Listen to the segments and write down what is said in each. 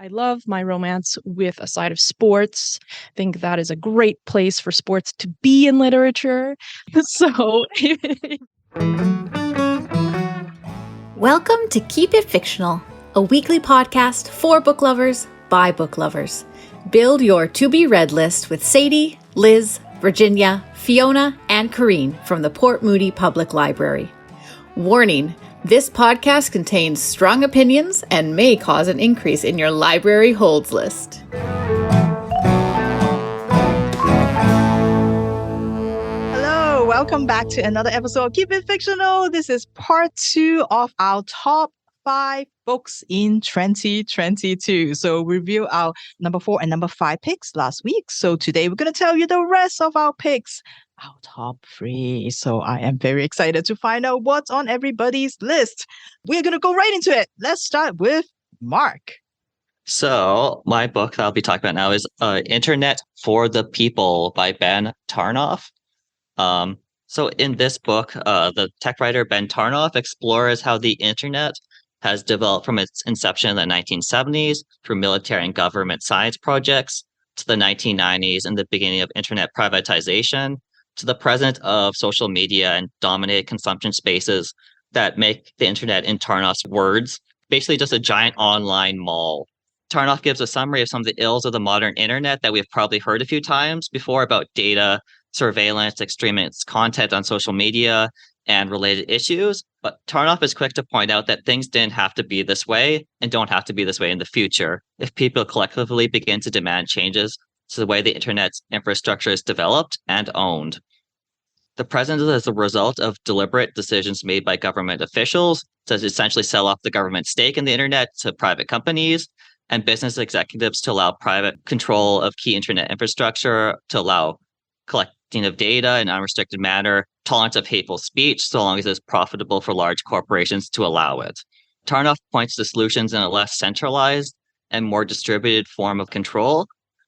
I love my romance with a side of sports. I think that is a great place for sports to be in literature. So, welcome to Keep It Fictional, a weekly podcast for book lovers by book lovers. Build your to-be-read list with Sadie, Liz, Virginia, Fiona, and Corrine from the Port Moody Public Library. Warning, this podcast contains strong opinions and may cause an increase in your library holds list. Hello, welcome back to another episode of Keep It Fictional. This is part 2 of our top 5 books in 2022. So we reviewed our number 4 and number 5 picks last week. So today we're going to tell you the rest of our picks, our top 3. So I am very excited to find out what's on everybody's list. We're going to go right into it. Let's start with Mark. So my book that I'll be talking about now is Internet for the People by Ben Tarnoff. So in this book, the tech writer Ben Tarnoff explores how the internet has developed from its inception in the 1970s through military and government science projects to the 1990s and the beginning of internet privatization to the present of social media and dominated consumption spaces that make the internet, in Tarnoff's words, basically just a giant online mall. Tarnoff gives a summary of some of the ills of the modern internet that we've probably heard a few times before about data, surveillance, extremist content on social media, and related issues. But Tarnoff is quick to point out that things didn't have to be this way and don't have to be this way in the future if people collectively begin to demand changes to the way the internet's infrastructure is developed and owned. The present is a result of deliberate decisions made by government officials to essentially sell off the government stake in the internet to private companies and business executives to allow private control of key internet infrastructure, to allow collecting of data in an unrestricted manner, tolerance of hateful speech, so long as it's profitable for large corporations to allow it. Tarnoff points to solutions in a less centralized and more distributed form of control,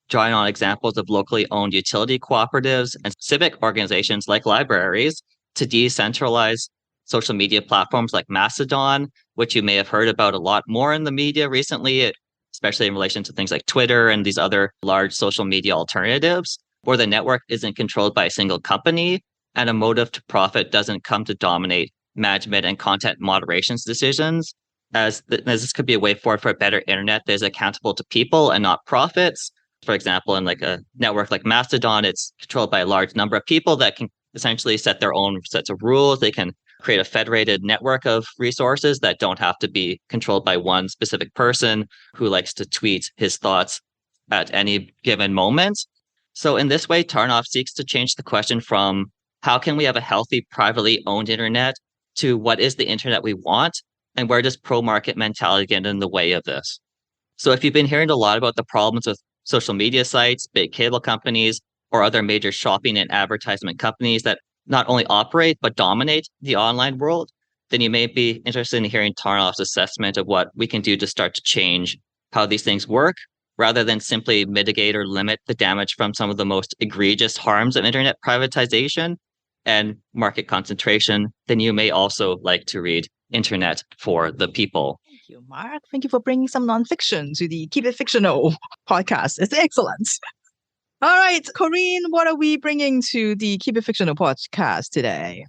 drawing on examples of locally owned utility cooperatives and civic organizations like libraries to decentralize social media platforms like Mastodon, which you may have heard about a lot more in the media recently, especially in relation to things like Twitter and these other large social media alternatives, where the network isn't controlled by a single company and a motive to profit doesn't come to dominate management and content moderation's decisions. As this could be a way forward for a better internet that is accountable to people and not profits. For example, in like a network like Mastodon, it's controlled by a large number of people that can essentially set their own sets of rules. They can create a federated network of resources that don't have to be controlled by one specific person who likes to tweet his thoughts at any given moment. So in this way, Tarnoff seeks to change the question from how can we have a healthy, privately owned internet to what is the internet we want and where does pro-market mentality get in the way of this? So if you've been hearing a lot about the problems with social media sites, big cable companies, or other major shopping and advertisement companies that not only operate but dominate the online world, then you may be interested in hearing Tarnoff's assessment of what we can do to start to change how these things work, rather than simply mitigate or limit the damage from some of the most egregious harms of internet privatization and market concentration. Then you may also like to read Internet for the People. Thank you, Mark. Thank you for bringing some nonfiction to the Keep It Fictional podcast. It's excellent. All right, Corrine, what are we bringing to the Keep It Fictional podcast today?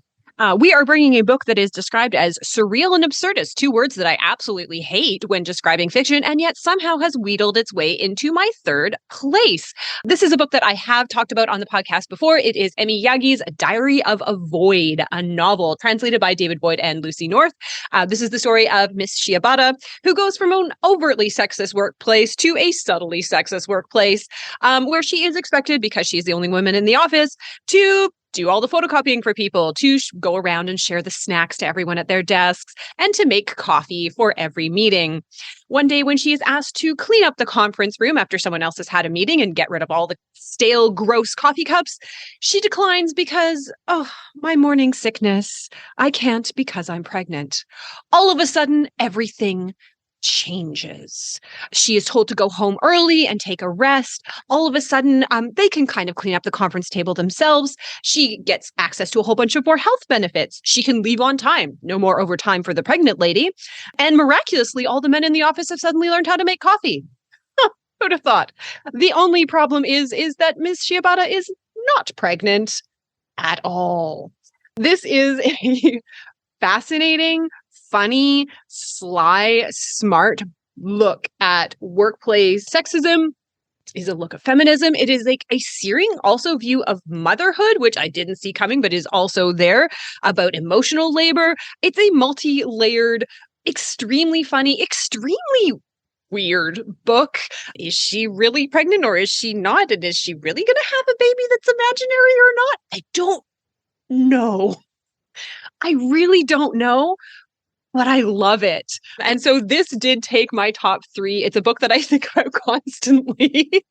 We are bringing a book that is described as surreal and absurdist, 2 words that I absolutely hate when describing fiction, and yet somehow has wheedled its way into my 3rd place. This is a book that I have talked about on the podcast before. It is Emi Yagi's Diary of a Void, a novel translated by David Boyd and Lucy North. This is the story of Miss Shiobata, who goes from an overtly sexist workplace to a subtly sexist workplace, where she is expected, because she's the only woman in the office, to do all the photocopying for people, to go around and share the snacks to everyone at their desks, and to make coffee for every meeting. One day when she is asked to clean up the conference room after someone else has had a meeting and get rid of all the stale, gross coffee cups, she declines because, my morning sickness. I can't because I'm pregnant. All of a sudden, everything changes. She is told to go home early and take a rest. All of a sudden, they can kind of clean up the conference table themselves. She gets access to a whole bunch of more health benefits. She can leave on time. No more overtime for the pregnant lady. And miraculously, all the men in the office have suddenly learned how to make coffee. Who'd have thought? The only problem is that Miss Shibata is not pregnant at all. This is a fascinating, funny, sly, smart look at workplace sexism. Is a look of feminism. It is like a searing also view of motherhood, which I didn't see coming, but is also there, about emotional labor. It's a multi-layered, extremely funny, extremely weird book. Is she really pregnant or is she not? And is she really going to have a baby that's imaginary or not? I don't know. I really don't know. But I love it. And so this did take my top 3. It's a book that I think about constantly.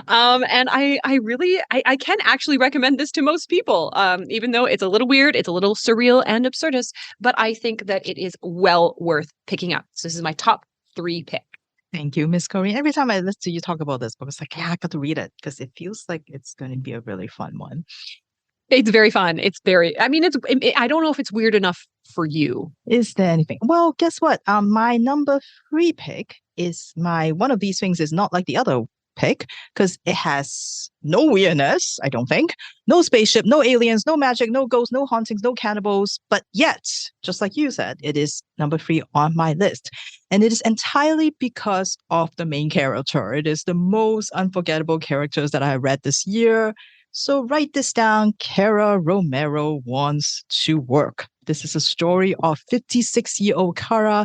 And I can actually recommend this to most people, even though it's a little weird, it's a little surreal and absurdist, but I think that it is well worth picking up. So this is my top 3 pick. Thank you, Miss Corrine. Every time I listen to you talk about this book, it's like, yeah, I got to read it because it feels like it's going to be a really fun one. It's very fun. It's very, I mean, I don't know if it's weird enough for you. Is there anything? Well, guess what? My number 3 pick is one of these things is not like the other pick because it has no weirdness, I don't think. No spaceship, no aliens, no magic, no ghosts, no hauntings, no cannibals. But yet, just like you said, it is number 3 on my list. And it is entirely because of the main character. It is the most unforgettable characters that I have read this year. So write this down. Kara Romero wants to work. This is a story of 56-year-old Kara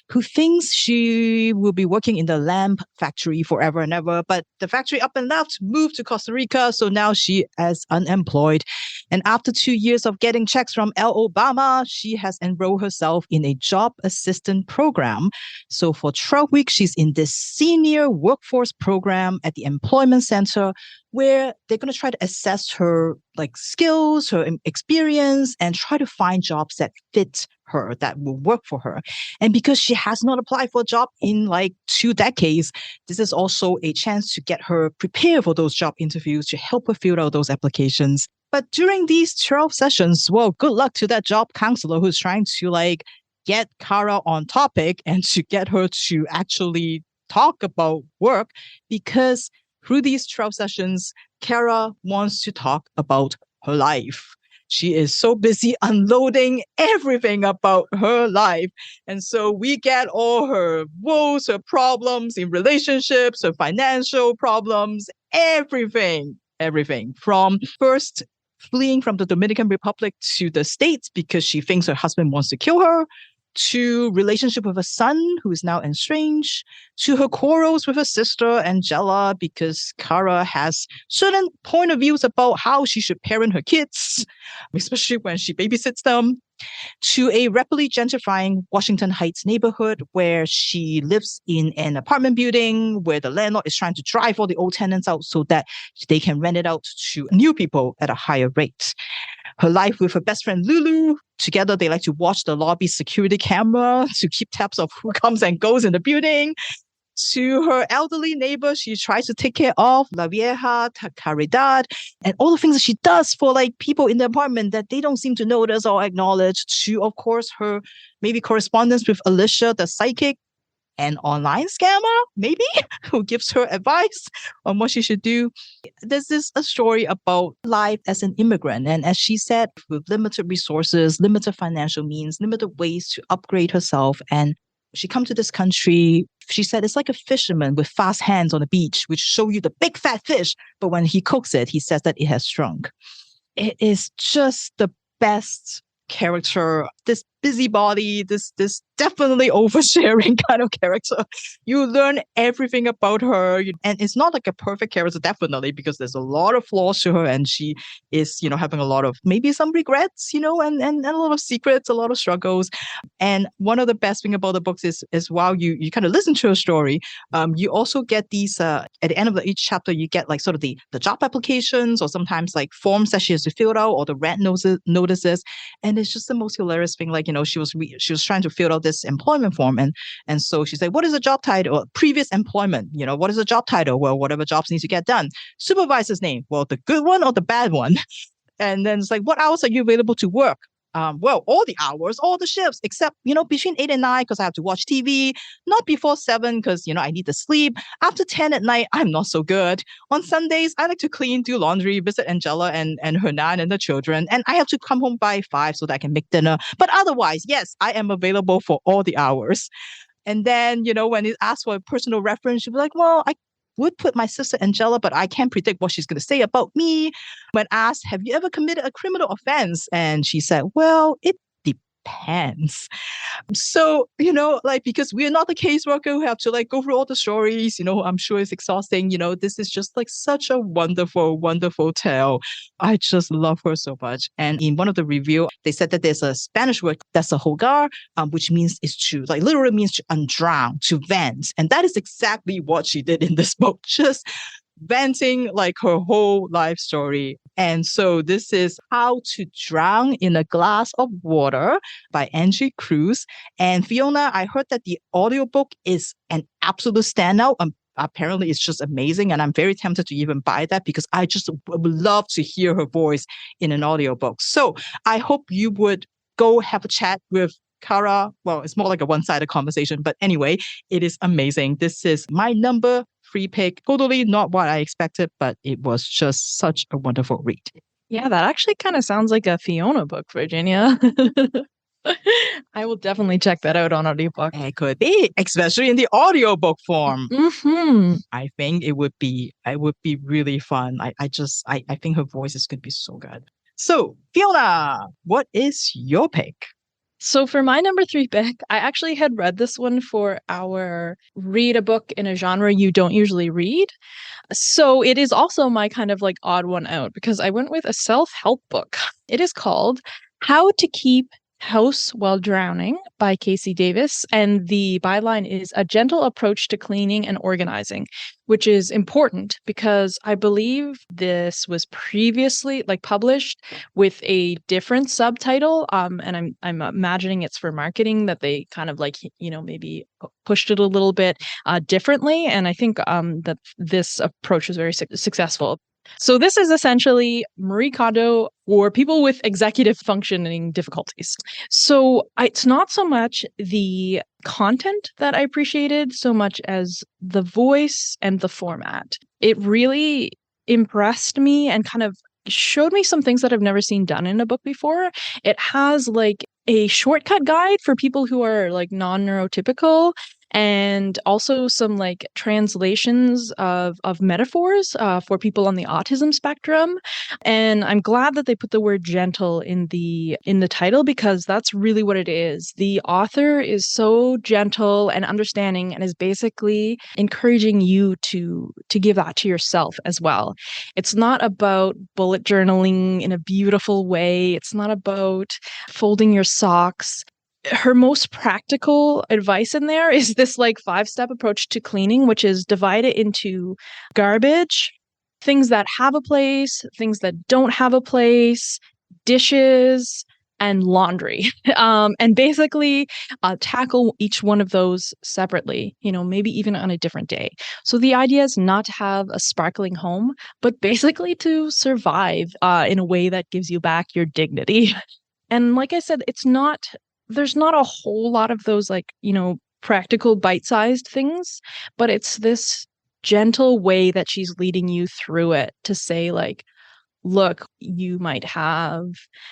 who thinks she will be working in the lamp factory forever and ever. But the factory up and left moved to Costa Rica. So now she is unemployed. And after 2 years of getting checks from El Obama, she has enrolled herself in a job assistant program. So for 12 weeks, she's in this senior workforce program at the employment center where they're going to try to assess her skills, her experience, and try to find jobs that fit her, that will work for her. And because she has not applied for a job in 2 decades, this is also a chance to get her prepared for those job interviews, to help her fill out those applications. But during these 12 sessions, well, good luck to that job counselor who's trying to get Kara on topic and to get her to actually talk about work, because through these 12 sessions, Kara wants to talk about her life. She is so busy unloading everything about her life. And so we get all her woes, her problems in relationships, her financial problems, everything. From first fleeing from the Dominican Republic to the States because she thinks her husband wants to kill her, to relationship with her son, who is now estranged, to her quarrels with her sister, Angela, because Kara has certain point of views about how she should parent her kids, especially when she babysits them, to a rapidly gentrifying Washington Heights neighborhood where she lives in an apartment building where the landlord is trying to drive all the old tenants out so that they can rent it out to new people at a higher rate. Her life with her best friend Lulu. Together, they like to watch the lobby security camera to keep tabs of who comes and goes in the building. To her elderly neighbor, she tries to take care of La Vieja, Caridad, and all the things that she does for people in the apartment that they don't seem to notice or acknowledge. To, of course, her maybe correspondence with Alicia, the psychic, an online scammer, maybe, who gives her advice on what she should do. This is a story about life as an immigrant. And as she said, with limited resources, limited financial means, limited ways to upgrade herself. And she come to this country, she said, it's like a fisherman with fast hands on the beach, which show you the big fat fish. But when he cooks it, he says that it has shrunk. It is just the best character, this busybody, this definitely oversharing kind of character. You learn everything about her, and it's not like a perfect character, definitely, because there's a lot of flaws to her, and she is, having a lot of maybe some regrets, and a lot of secrets, a lot of struggles. And one of the best thing about the books is while you kind of listen to her story, you also get these at the end of each chapter, you get sort of the job applications, or sometimes forms that she has to fill out, or the rent notices, and it's just the most hilarious thing. She was trying to fill out this employment form, and so she said, what is the job title? Previous employment, what is the job title? Well, whatever jobs need to get done. Supervisor's name, well, the good one or the bad one? And then it's what hours are you available to work? all the hours, all the shifts, except, between 8 and 9, because I have to watch TV, not before 7, because, I need to sleep. After 10 at night, I'm not so good. On Sundays, I like to clean, do laundry, visit Angela and Hernan and the children. And I have to come home by 5 so that I can make dinner. But otherwise, yes, I am available for all the hours. And then, when it asks for a personal reference, she'll be like, well, I would put my sister Angela, but I can't predict what she's going to say about me. When asked, have you ever committed a criminal offense? And she said, well, it depends. So, because we're not the caseworker who have to go through all the stories, I'm sure it's exhausting. This is just such a wonderful, wonderful tale. I just love her so much. And in one of the review, they said that there's a Spanish word that's a hogar, which means is to literally means to undrown, to vent. And that is exactly what she did in this book. Just venting her whole life story. And so this is How to Drown in a Glass of Water by Angie Cruz. And Fiona, I heard that the audiobook is an absolute standout. Apparently it's just amazing. And I'm very tempted to even buy that because I just would love to hear her voice in an audiobook. So I hope you would go have a chat with Kara. Well, it's more like a one-sided conversation, but anyway, it is amazing. This is my number 3 pick. Totally not what I expected, but it was just such a wonderful read. Yeah, that actually kind of sounds like a Fiona book, Virginia. I will definitely check that out on audiobook. It could be, especially in the audiobook form. Mm-hmm. I think it would be really fun. I think her voice is going to be so good. So, Fiona, what is your pick? So for my number 3 pick, I actually had read this one for our read a book in a genre you don't usually read. So it is also my kind of odd one out because I went with a self-help book. It is called How to Keep House While Drowning by Casey Davis. And the byline is A Gentle Approach to Cleaning and Organizing, which is important because I believe this was previously published with a different subtitle. And I'm imagining it's for marketing that they kind of maybe pushed it a little bit differently. And I think that this approach was very successful. So this is essentially Marie Kondo for people with executive functioning difficulties. So it's not so much the content that I appreciated so much as the voice and the format. It really impressed me and kind of showed me some things that I've never seen done in a book before. It has a shortcut guide for people who are non-neurotypical, and also some translations of metaphors for people on the autism spectrum. And I'm glad that they put the word gentle in the title because that's really what it is. The author is so gentle and understanding and is basically encouraging you to give that to yourself as well. It's not about bullet journaling in a beautiful way. It's not about folding your socks. Her most practical advice in there is this 5-step approach to cleaning, which is divide it into garbage, things that have a place, things that don't have a place, dishes, and laundry. And basically tackle each one of those separately, maybe even on a different day. So the idea is not to have a sparkling home, but basically to survive in a way that gives you back your dignity. And like I said, there's not a whole lot of those practical bite-sized things, but it's this gentle way that she's leading you through it to say look, you might have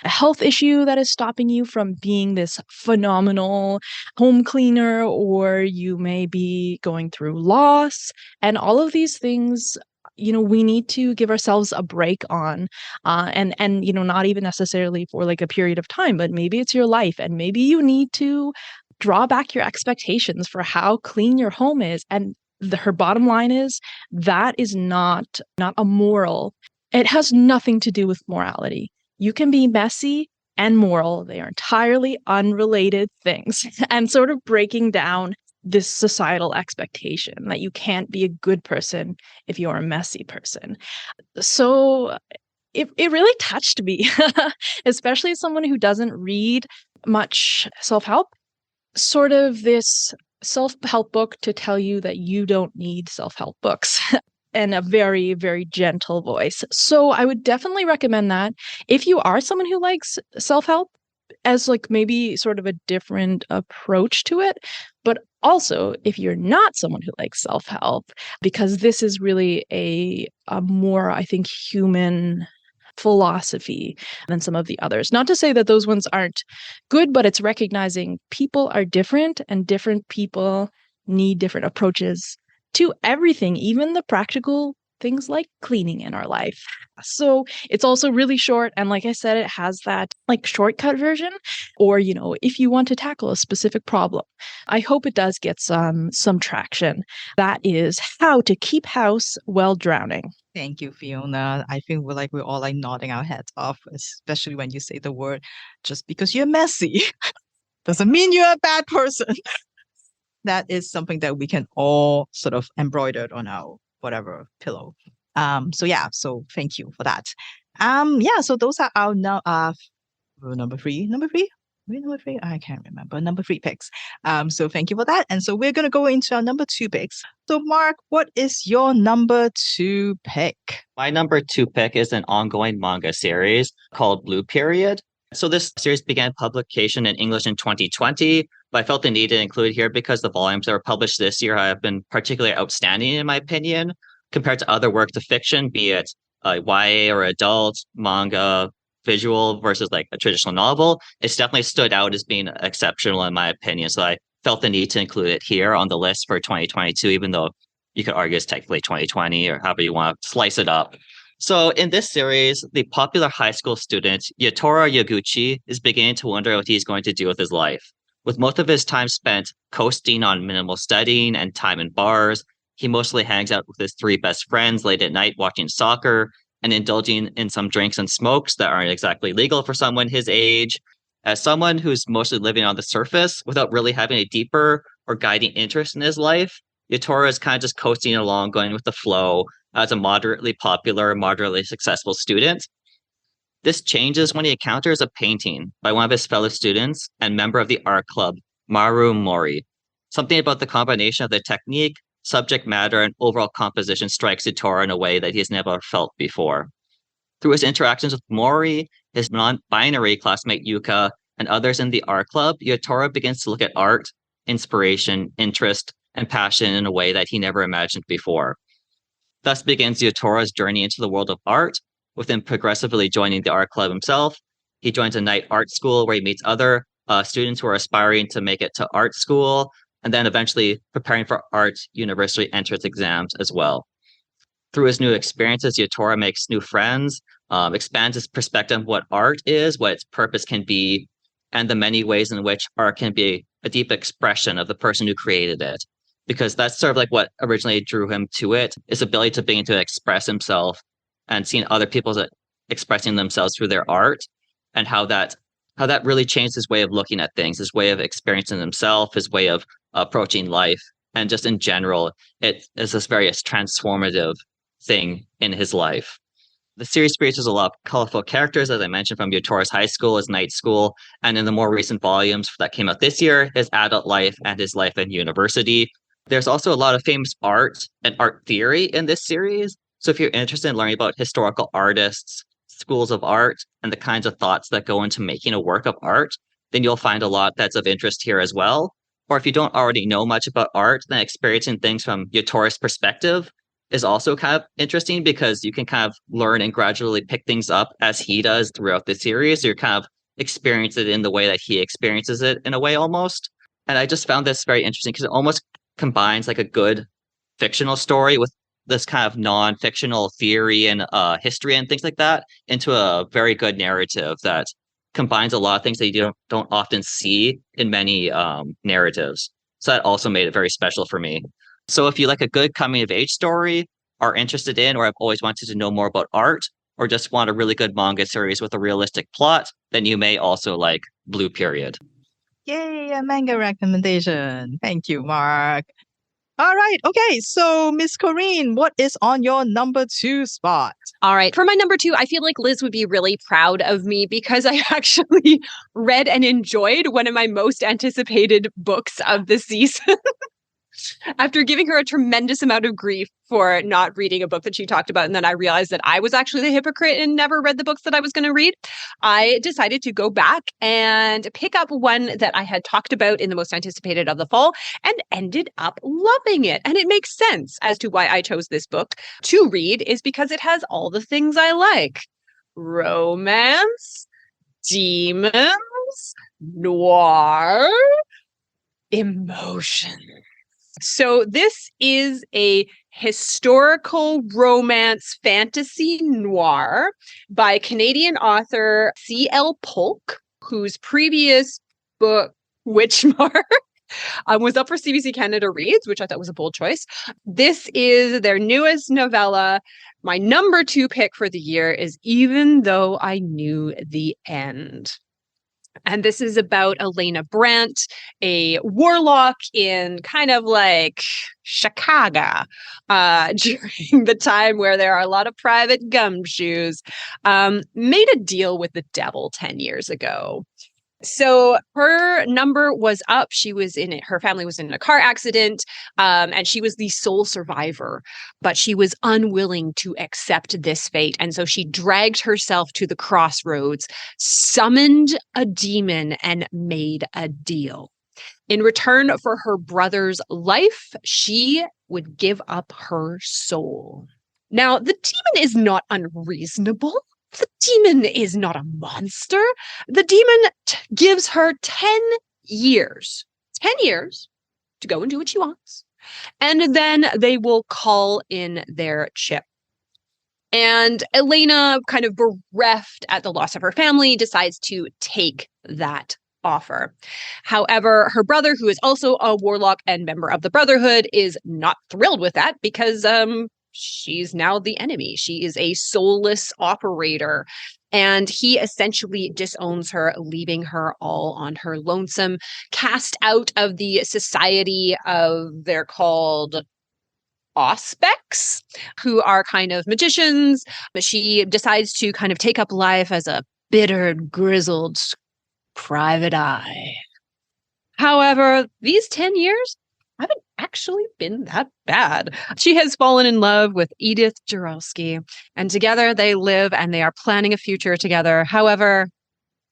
a health issue that is stopping you from being this phenomenal home cleaner, or you may be going through loss, and all of these things we need to give ourselves a break on, and not even necessarily for a period of time, but maybe it's your life, and maybe you need to draw back your expectations for how clean your home is. And her bottom line is that is not a moral. It has nothing to do with morality. You can be messy and moral. They are entirely unrelated things. And sort of breaking down this societal expectation that you can't be a good person if you're a messy person. So it really touched me, especially as someone who doesn't read much self-help. Sort of this self-help book to tell you that you don't need self-help books. And a very, very gentle voice. So I would definitely recommend that. If you are someone who likes self-help, as like maybe sort of a different approach to it. But also, if you're not someone who likes self-help, because this is really a more, I think, human philosophy than some of the others. Not to say that those ones aren't good, but it's recognizing people are different and different people need different approaches to everything, even the practical things like cleaning in our life. So it's also really short. And like I said, it has that like shortcut version, or, you know, if you want to tackle a specific problem. I hope it does get some traction. That is How to Keep House While Drowning. Thank you, Fiona. I think we're all like nodding our heads off, especially when you say the word, just because you're messy doesn't mean you're a bad person. That is something that we can all sort of embroider on our whatever pillow. So thank you for that. So those are our number three. I can't remember. Number 3 picks. So thank you for that. And so we're gonna go into our number 2 picks. So Mark, what is your number 2 pick? My number 2 pick is an ongoing manga series called Blue Period. So this series began publication in English in 2020, but I felt the need to include it here because the volumes that were published this year have been particularly outstanding in my opinion, compared to other works of fiction, be it YA or adult, manga, visual versus like a traditional novel. It's definitely stood out as being exceptional in my opinion. So I felt the need to include it here on the list for 2022, even though you could argue it's technically 2020 or however you want to slice it up. So in this series, the popular high school student Yotaro Yamaguchi is beginning to wonder what he's going to do with his life. With most of his time spent coasting on minimal studying and time in bars, he mostly hangs out with his 3 best friends late at night watching soccer and indulging in some drinks and smokes that aren't exactly legal for someone his age. As someone who's mostly living on the surface without really having a deeper or guiding interest in his life, Yotaro is kind of just coasting along, going with the flow as a moderately popular, moderately successful student. This changes when he encounters a painting by one of his fellow students and member of the art club, Maru Mori. Something about the combination of the technique, subject matter, and overall composition strikes Yotaro in a way that he's never felt before. Through his interactions with Mori, his non-binary classmate Yuka, and others in the art club, Yotaro begins to look at art, inspiration, interest, and passion in a way that he never imagined before. Thus begins Yotaro's journey into the world of art, with him progressively joining the art club himself. He joins a night art school where he meets other students who are aspiring to make it to art school, and then eventually preparing for art university entrance exams as well. Through his new experiences, Yotaro makes new friends, expands his perspective on what art is, what its purpose can be, and the many ways in which art can be a deep expression of the person who created it. Because that's sort of like what originally drew him to it, his ability to begin to express himself and seeing other people expressing themselves through their art, and how that really changed his way of looking at things, his way of experiencing himself, his way of approaching life. And just in general, it is this very transformative thing in his life. The series features a lot of colorful characters, as I mentioned, from Yotaro's high school, his night school, and in the more recent volumes that came out this year, his adult life and his life in university. There's also a lot of famous art and art theory in this series. So if you're interested in learning about historical artists, schools of art, and the kinds of thoughts that go into making a work of art, then you'll find a lot that's of interest here as well. Or if you don't already know much about art, then experiencing things from Yotaro's perspective is also kind of interesting, because you can kind of learn and gradually pick things up as he does throughout the series. You're kind of experience it in the way that he experiences it in a way almost. And I just found this very interesting because it almost combines like a good fictional story with this kind of non-fictional theory and history and things like that into a very good narrative that combines a lot of things that you don't often see in many narratives. So that also made it very special for me. So if you like a good coming of age story, are interested in, or have always wanted to know more about art, or just want a really good manga series with a realistic plot, then you may also like Blue Period. Yay, a manga recommendation. Thank you, Mark. All right. Okay. So, Miss Corinne, what is on your number 2 spot? All right. For my number 2, I feel like Liz would be really proud of me because I actually read and enjoyed one of my most anticipated books of the season. After giving her a tremendous amount of grief for not reading a book that she talked about, and then I realized that I was actually the hypocrite and never read the books that I was going to read, I decided to go back and pick up one that I had talked about in the most anticipated of the fall and ended up loving it. And it makes sense as to why I chose this book to read, is because it has all the things I like: romance, demons, noir, emotion. So this is a historical romance fantasy noir by Canadian author C.L. Polk, whose previous book, Witchmark, was up for CBC Canada Reads, which I thought was a bold choice. This is their newest novella. My number 2 pick for the year is Even Though I Knew the End. And this is about Elena Brandt, a warlock in kind of like Chicago during the time where there are a lot of private gumshoes, made a deal with the devil 10 years ago. So her number was up. She was in it. Her family was in a car accident, and she was the sole survivor, but she was unwilling to accept this fate. And so she dragged herself to the crossroads, summoned a demon, and made a deal. In return for her brother's life, she would give up her soul. Now, the demon is not unreasonable. The demon is not a monster. The demon gives her 10 years to go and do what she wants. And then they will call in their chip. And Elena, kind of bereft at the loss of her family, decides to take that offer. However, her brother, who is also a warlock and member of the Brotherhood, is not thrilled with that because she's now the enemy. She is a soulless operator. And he essentially disowns her, leaving her all on her lonesome, cast out of the society of, they're called Auspecs, who are kind of magicians. But she decides to kind of take up life as a bitter, grizzled private eye. However, these 10 years haven't actually been that bad. She has fallen in love with Edith Jarowski, and together they live and they are planning a future together. However,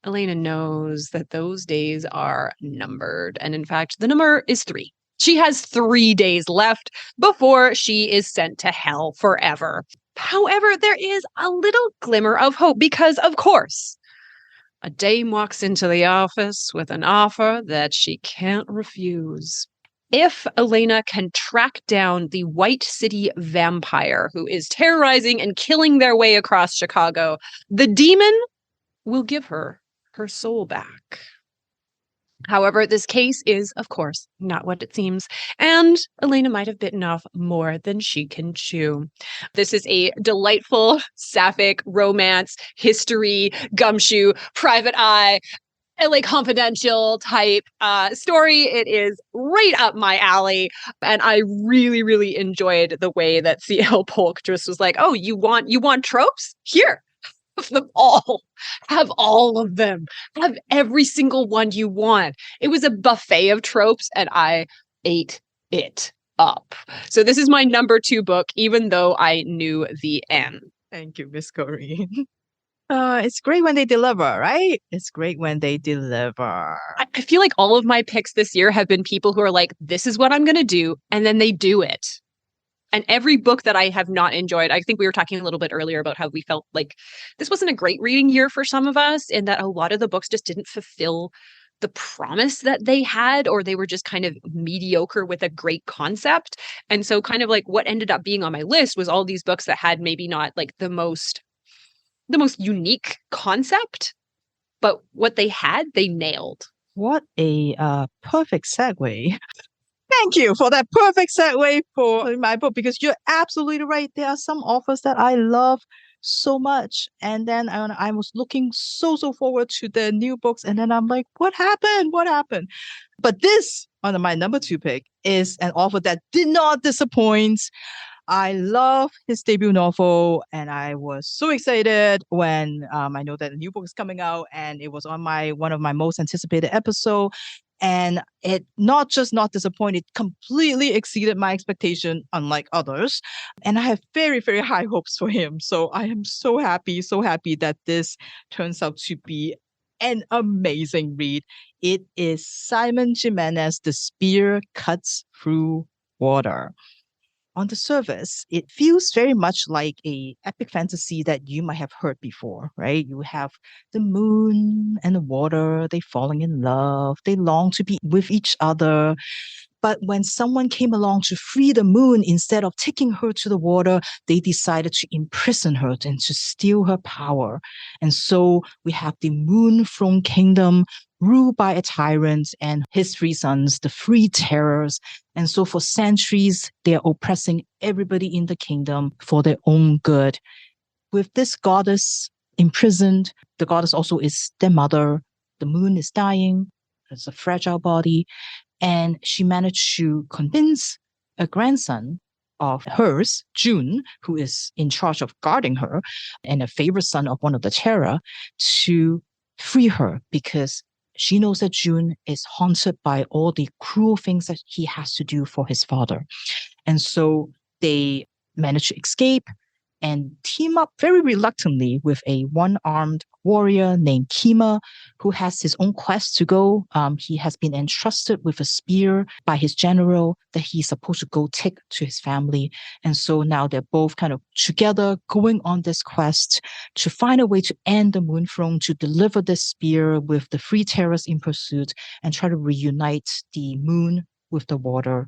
Elena knows that those days are numbered. And in fact, the number is 3. She has 3 days left before she is sent to hell forever. However, there is a little glimmer of hope because, of course, a dame walks into the office with an offer that she can't refuse. If Elena can track down the White City vampire who is terrorizing and killing their way across Chicago, the demon will give her soul back. However, this case is, of course, not what it seems, and Elena might have bitten off more than she can chew. This is a delightful, sapphic romance, history, gumshoe, private eye, LA Confidential type story. It is right up my alley. And I really, really enjoyed the way that C.L. Polk just was like, oh, you want tropes? Here, have them all. Have all of them. Have every single one you want. It was a buffet of tropes and I ate it up. So this is my number 2 book, Even Though I Knew the End. Thank you, Miss Corrine. It's great when they deliver, right? It's great when they deliver. I feel like all of my picks this year have been people who are like, this is what I'm going to do. And then they do it. And every book that I have not enjoyed, I think we were talking a little bit earlier about how we felt like this wasn't a great reading year for some of us, and that a lot of the books just didn't fulfill the promise that they had, or they were just kind of mediocre with a great concept. And so kind of like what ended up being on my list was all these books that had maybe not like the most unique concept, but what they had, they nailed. What a perfect segue. Thank you for that perfect segue for my book, because you're absolutely right. There are some authors that I love so much. And then I was looking so forward to the new books. And then I'm like, what happened? What happened? But this, on my number 2 pick, is an author that did not disappoint. I love his debut novel, and I was so excited when I know that the new book is coming out, and it was on one of my most anticipated episodes. And it not just not disappointed, completely exceeded my expectation, unlike others. And I have very, very high hopes for him. So I am so happy that this turns out to be an amazing read. It is Simon Jimenez, The Spear Cuts Through Water. On the surface, it feels very much like a epic fantasy that you might have heard before, right? You have the moon and the water, they falling in love, they long to be with each other. But when someone came along to free the moon, instead of taking her to the water, they decided to imprison her and to steal her power. And so we have the moon throne kingdom ruled by a tyrant and his three sons, the three terrors. And so for centuries, they are oppressing everybody in the kingdom for their own good. With this goddess imprisoned, the goddess also is their mother. The moon is dying. It's a fragile body. And she managed to convince a grandson of hers, June, who is in charge of guarding her, and a favorite son of one of the Terra, to free her because she knows that June is haunted by all the cruel things that he has to do for his father. And so they manage to escape and team up very reluctantly with a one-armed warrior named Kima, who has his own quest to go. He has been entrusted with a spear by his general that he's supposed to go take to his family. And so now they're both kind of together going on this quest to find a way to end the Moon Throne, to deliver this spear with the three terrors in pursuit and try to reunite the moon with the water.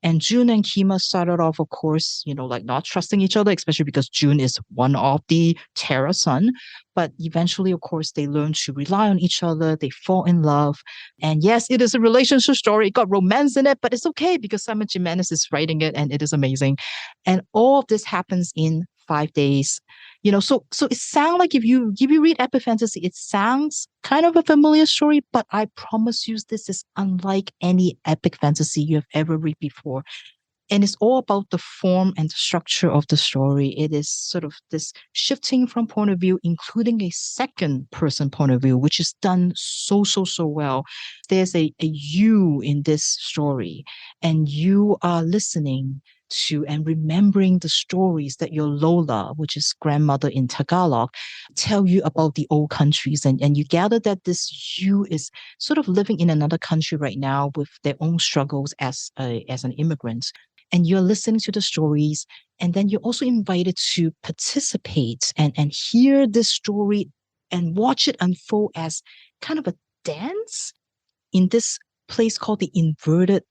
And June and Kima started off, of course, like not trusting each other, especially because June is one of the Terra Sun. But eventually, of course, they learn to rely on each other. They fall in love. And yes, it is a relationship story. It got romance in it, but it's okay because Simon Jimenez is writing it and it is amazing. And all of this happens in 5 days. So it sounds like if you read epic fantasy, it sounds kind of a familiar story, but I promise you this is unlike any epic fantasy you have ever read before. And it's all about the form and the structure of the story. It is sort of this shifting from point of view, including a second person point of view, which is done so well. There's a you in this story, and you are listening to and remembering the stories that your Lola, which is grandmother in Tagalog, tell you about the old countries. And you gather that this you is sort of living in another country right now with their own struggles as an immigrant. And you're listening to the stories, and then you're also invited to participate and hear this story and watch it unfold as kind of a dance in this place called the Inverted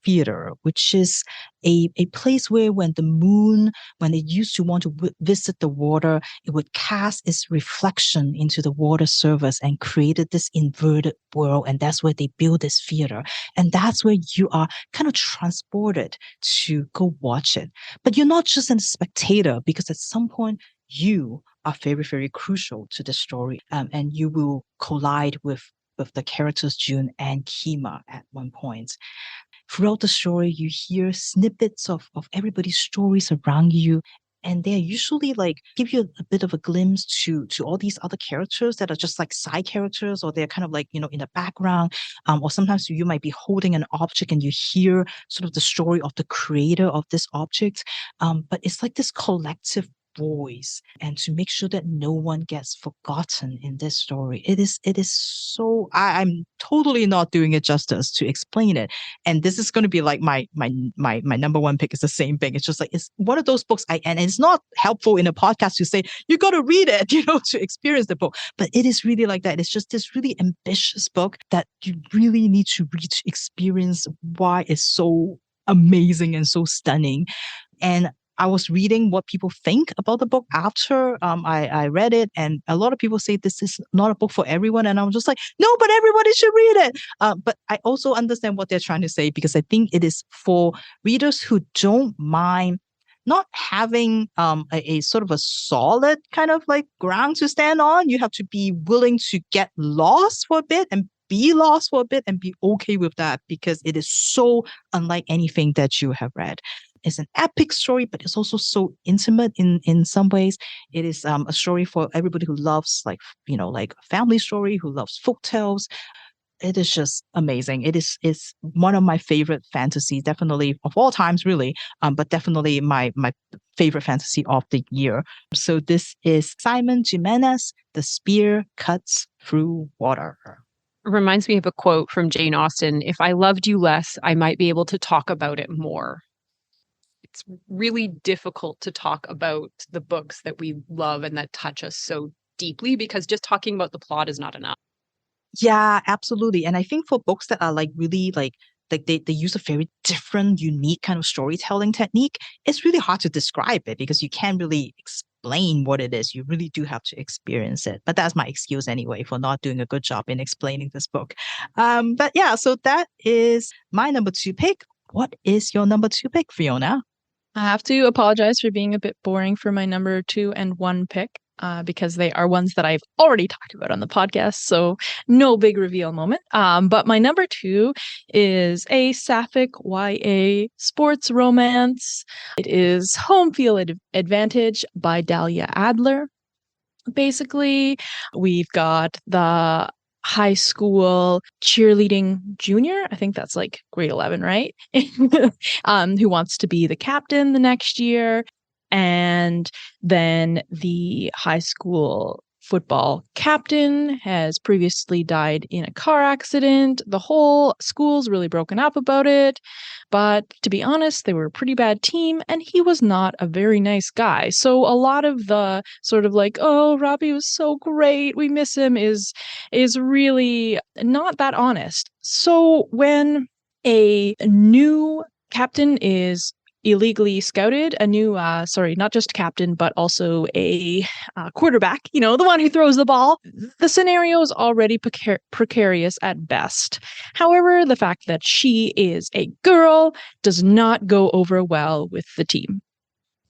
Theater, which is a place where when it used to want to visit the water, it would cast its reflection into the water surface and created this inverted world. And that's where they build this theater. And that's where you are kind of transported to go watch it. But you're not just a spectator, because at some point you are very, very crucial to the story. And you will collide with the characters June and Kima at one point. Throughout the story, you hear snippets of everybody's stories around you. And they usually give you a bit of a glimpse to all these other characters that are just like side characters, or they're kind of in the background. Or sometimes you might be holding an object and you hear sort of the story of the creator of this object. But it's like this collective voice, and to make sure that no one gets forgotten in this story. It is so, I'm totally not doing it justice to explain it. And this is going to be like my number one pick is the same thing. It's just like, it's one of those books and it's not helpful in a podcast to say, you got to read it, to experience the book. But it is really like that. It's just this really ambitious book that you really need to read to experience why it's so amazing and so stunning. And I was reading what people think about the book after I read it, and a lot of people say this is not a book for everyone, and I was just like, no, but everybody should read it. But I also understand what they're trying to say, because I think it is for readers who don't mind not having a sort of a solid kind of ground to stand on. You have to be willing to get lost for a bit and be lost for a bit and be okay with that, because it is so unlike anything that you have read. It's an epic story, but it's also so intimate in some ways. It is a story for everybody who loves a family story, who loves folktales. it is just amazing. It's one of my favorite fantasies, definitely of all times, really. But definitely my favorite fantasy of the year. So this is Simon Jimenez, The Spear Cuts Through Water. Reminds me of a quote from Jane Austen. If I loved you less, I might be able to talk about it more. It's really difficult to talk about the books that we love and that touch us so deeply, because just talking about the plot is not enough. Yeah, absolutely. And I think for books that are like really like they use a very different, unique kind of storytelling technique, it's really hard to describe it because you can't really explain what it is. You really do have to experience it. But that's my excuse anyway for not doing a good job in explaining this book. But yeah, so that is my number 2 pick. What is your number 2 pick, Fiona? I have to apologize for being a bit boring for my number 2 and 1 pick. Because they are ones that I've already talked about on the podcast, so no big reveal moment. But my number 2 is a sapphic YA sports romance. It is Home Field Advantage by Dahlia Adler. Basically, we've got the high school cheerleading junior, I think that's like grade 11, right? Who wants to be the captain the next year. And then the high school football captain has previously died in a car accident. The whole school's really broken up about it. But to be honest, they were a pretty bad team, and he was not a very nice guy. So a lot of the sort of like, oh, Robbie was so great, we miss him, is really not that honest. So when a new captain is illegally scouted, a new not just captain but also a quarterback, the one who throws the ball, the scenario is already precarious at best. However, the fact that she is a girl does not go over well with the team.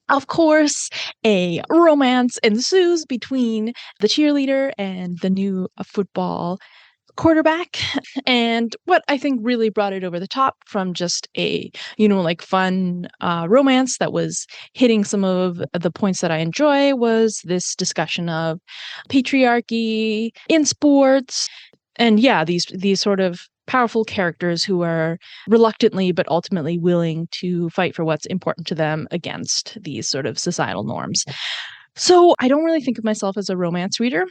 Of course, a romance ensues between the cheerleader and the new football quarterback. And what I think really brought it over the top from just a, fun romance that was hitting some of the points that I enjoy was this discussion of patriarchy in sports. And yeah, these sort of powerful characters who are reluctantly but ultimately willing to fight for what's important to them against these sort of societal norms. So I don't really think of myself as a romance reader.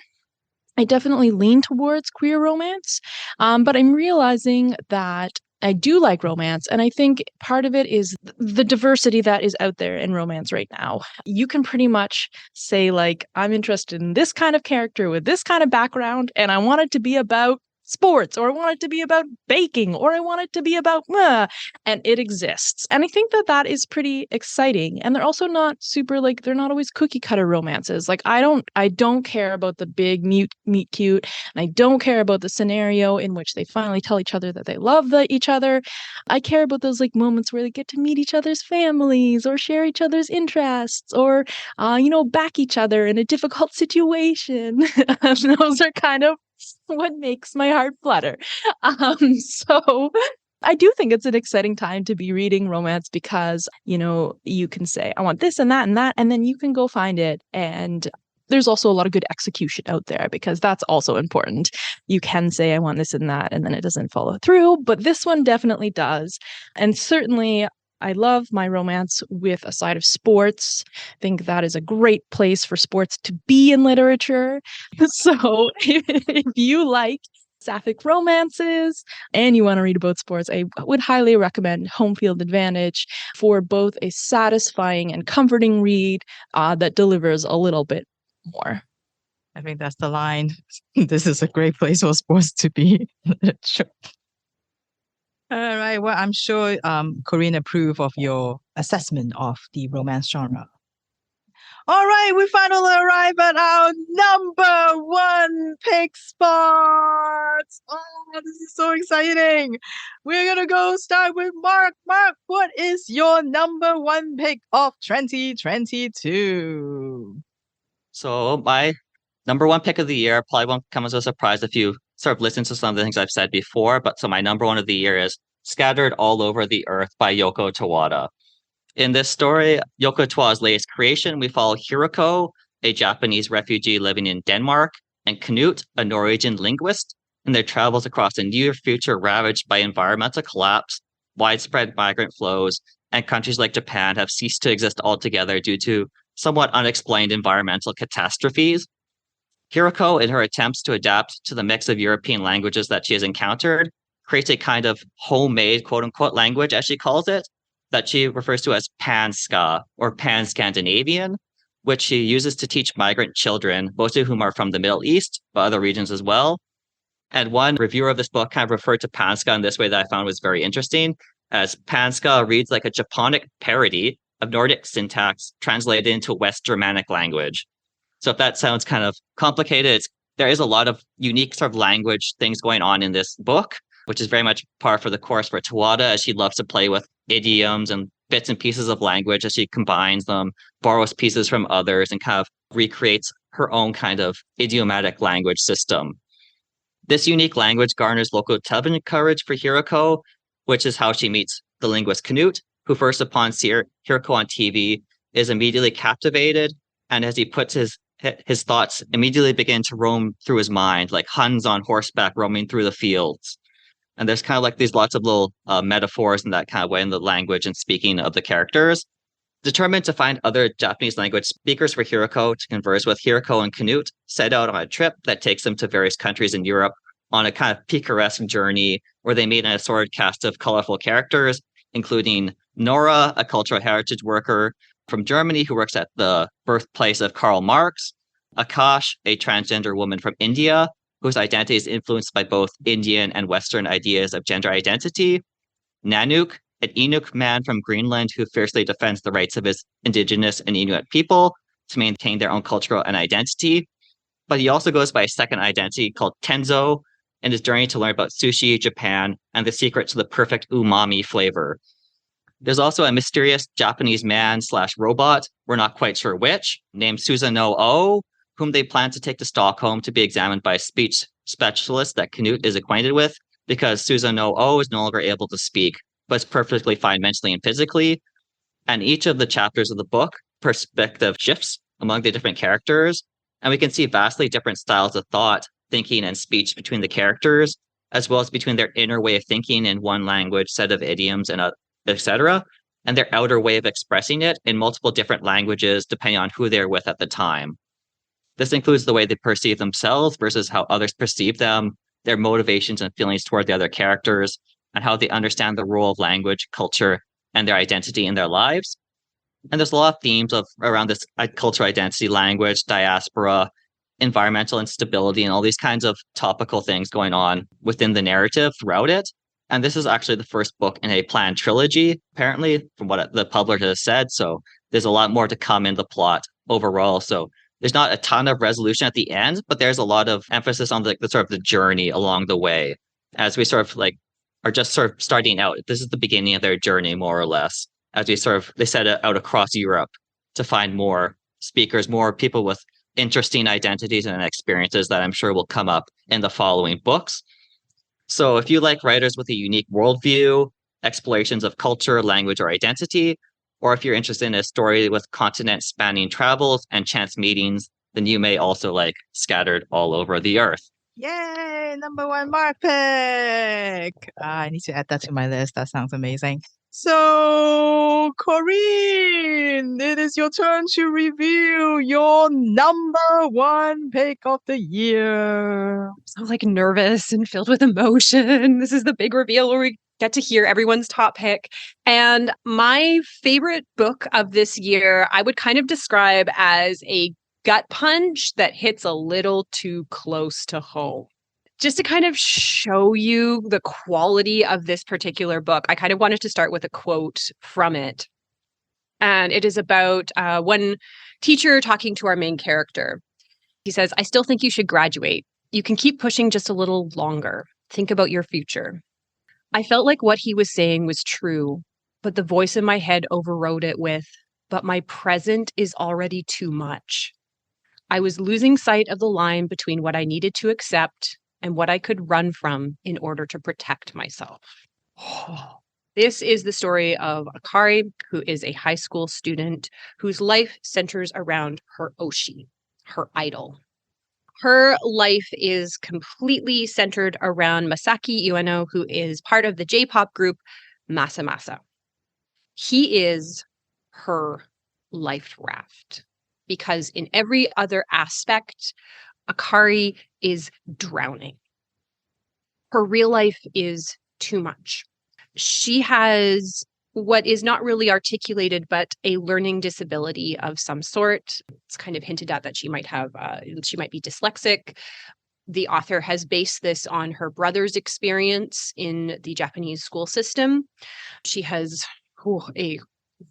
I definitely lean towards queer romance, but I'm realizing that I do like romance, and I think part of it is the diversity that is out there in romance right now. You can pretty much say, like, I'm interested in this kind of character with this kind of background, and I want it to be about sports, or I want it to be about baking, or I want it to be about and it exists. And I think that is pretty exciting. And they're also not super, like, they're not always cookie cutter romances. Like, I don't care about the big meet cute, and I don't care about the scenario in which they finally tell each other that they love each other. I care about those like moments where they get to meet each other's families or share each other's interests or back each other in a difficult situation. Those are kind of what makes my heart flutter. So I do think it's an exciting time to be reading romance because, you can say, I want this and that, and then you can go find it. And there's also a lot of good execution out there because that's also important. You can say, I want this and that, and then it doesn't follow through. But this one definitely does. And certainly, I love my romance with a side of sports. I think that is a great place for sports to be in literature. So if you like sapphic romances and you want to read about sports, I would highly recommend Home Field Advantage for both a satisfying and comforting read that delivers a little bit more. I think that's the line. This is a great place for sports to be. Sure. All right. Well, I'm sure Corinne approved of your assessment of the romance genre. All right, we finally arrive at our number 1 pick spot. Oh, this is so exciting. We're going to start with Mark. Mark, what is your number 1 pick of 2022? So my number 1 pick of the year probably won't come as a surprise if you sort of listen to some of the things I've said before, but so my number 1 of the year is Scattered All Over the Earth by Yoko Tawada. In this story, Yoko Tawada's latest creation, we follow Hiroko, a Japanese refugee living in Denmark, and Knut, a Norwegian linguist, in their travels across a near future ravaged by environmental collapse, widespread migrant flows, and countries like Japan have ceased to exist altogether due to somewhat unexplained environmental catastrophes. Hiroko, in her attempts to adapt to the mix of European languages that she has encountered, creates a kind of homemade quote unquote language, as she calls it, that she refers to as Pan-Ska or Pan-Scandinavian, which she uses to teach migrant children, most of whom are from the Middle East, but other regions as well. And one reviewer of this book kind of referred to Pan-Ska in this way that I found was very interesting, as Pan-Ska reads like a Japonic parody of Nordic syntax translated into West Germanic language. So if that sounds kind of complicated, there is a lot of unique sort of language things going on in this book, which is very much par for the course for Tawada, as she loves to play with idioms and bits and pieces of language as she combines them, borrows pieces from others, and kind of recreates her own kind of idiomatic language system. This unique language garners local television coverage for Hiroko, which is how she meets the linguist Knut, who first upon seeing Hiroko on TV is immediately captivated, and as he puts his thoughts immediately begin to roam through his mind, like Huns on horseback roaming through the fields. And there's kind of like these lots of little metaphors in that kind of way in the language and speaking of the characters. Determined to find other Japanese language speakers for Hiroko to converse with, Hiroko and Knut set out on a trip that takes them to various countries in Europe on a kind of picaresque journey where they meet an assorted cast of colorful characters, including Nora, a cultural heritage worker from Germany who works at the birthplace of Karl Marx, Akash, a transgender woman from India, whose identity is influenced by both Indian and Western ideas of gender identity, Nanook, an Inuk man from Greenland who fiercely defends the rights of his indigenous and Inuit people to maintain their own cultural and identity. But he also goes by a second identity called Kenzo in his journey to learn about sushi, Japan, and the secret to the perfect umami flavor. There's also a mysterious Japanese man/robot, we're not quite sure which, named Susanoo O, whom they plan to take to Stockholm to be examined by a speech specialist that Knut is acquainted with, because Susanoo O is no longer able to speak, but is perfectly fine mentally and physically. And each of the chapters of the book, perspective shifts among the different characters, and we can see vastly different styles of thought, thinking, and speech between the characters, as well as between their inner way of thinking in one language, set of idioms, and etc., and their outer way of expressing it in multiple different languages, depending on who they're with at the time. This includes the way they perceive themselves versus how others perceive them, their motivations and feelings toward the other characters, and how they understand the role of language, culture, and their identity in their lives. And there's a lot of themes around this cultural identity, language, diaspora, environmental instability, and all these kinds of topical things going on within the narrative throughout it. And this is actually the first book in a planned trilogy, apparently, from what the publisher has said. So there's a lot more to come in the plot overall. So there's not a ton of resolution at the end, but there's a lot of emphasis on the sort of the journey along the way, as we sort of like are just sort of starting out. This is the beginning of their journey, more or less, as they set it out across Europe to find more speakers, more people with interesting identities and experiences that I'm sure will come up in the following books. So if you like writers with a unique worldview, explorations of culture, language, or identity, or if you're interested in a story with continent-spanning travels and chance meetings, then you may also like Scattered All Over the Earth. Yay! Number one mark pick! I need to add that to my list. That sounds amazing. So, Corinne, it is your turn to review your number one pick of the year. I'm so like nervous and filled with emotion. This is the big reveal where we get to hear everyone's top pick. And my favorite book of this year, I would kind of describe as a gut punch that hits a little too close to home. Just to kind of show you the quality of this particular book, I kind of wanted to start with a quote from it. And it is about one teacher talking to our main character. He says, "I still think you should graduate. You can keep pushing just a little longer. Think about your future." I felt like what he was saying was true, but the voice in my head overrode it with, "But my present is already too much." I was losing sight of the line between what I needed to accept and what I could run from in order to protect myself. This is the story of Akari, who is a high school student whose life centers around her Oshi, her idol. Her life is completely centered around Masaki Ueno, who is part of the J-pop group Masa Masa. He is her life raft because in every other aspect, Akari is drowning. Her real life is too much. She has what is not really articulated, but a learning disability of some sort. It's kind of hinted at that she might have, she might be dyslexic. The author has based this on her brother's experience in the Japanese school system. She has a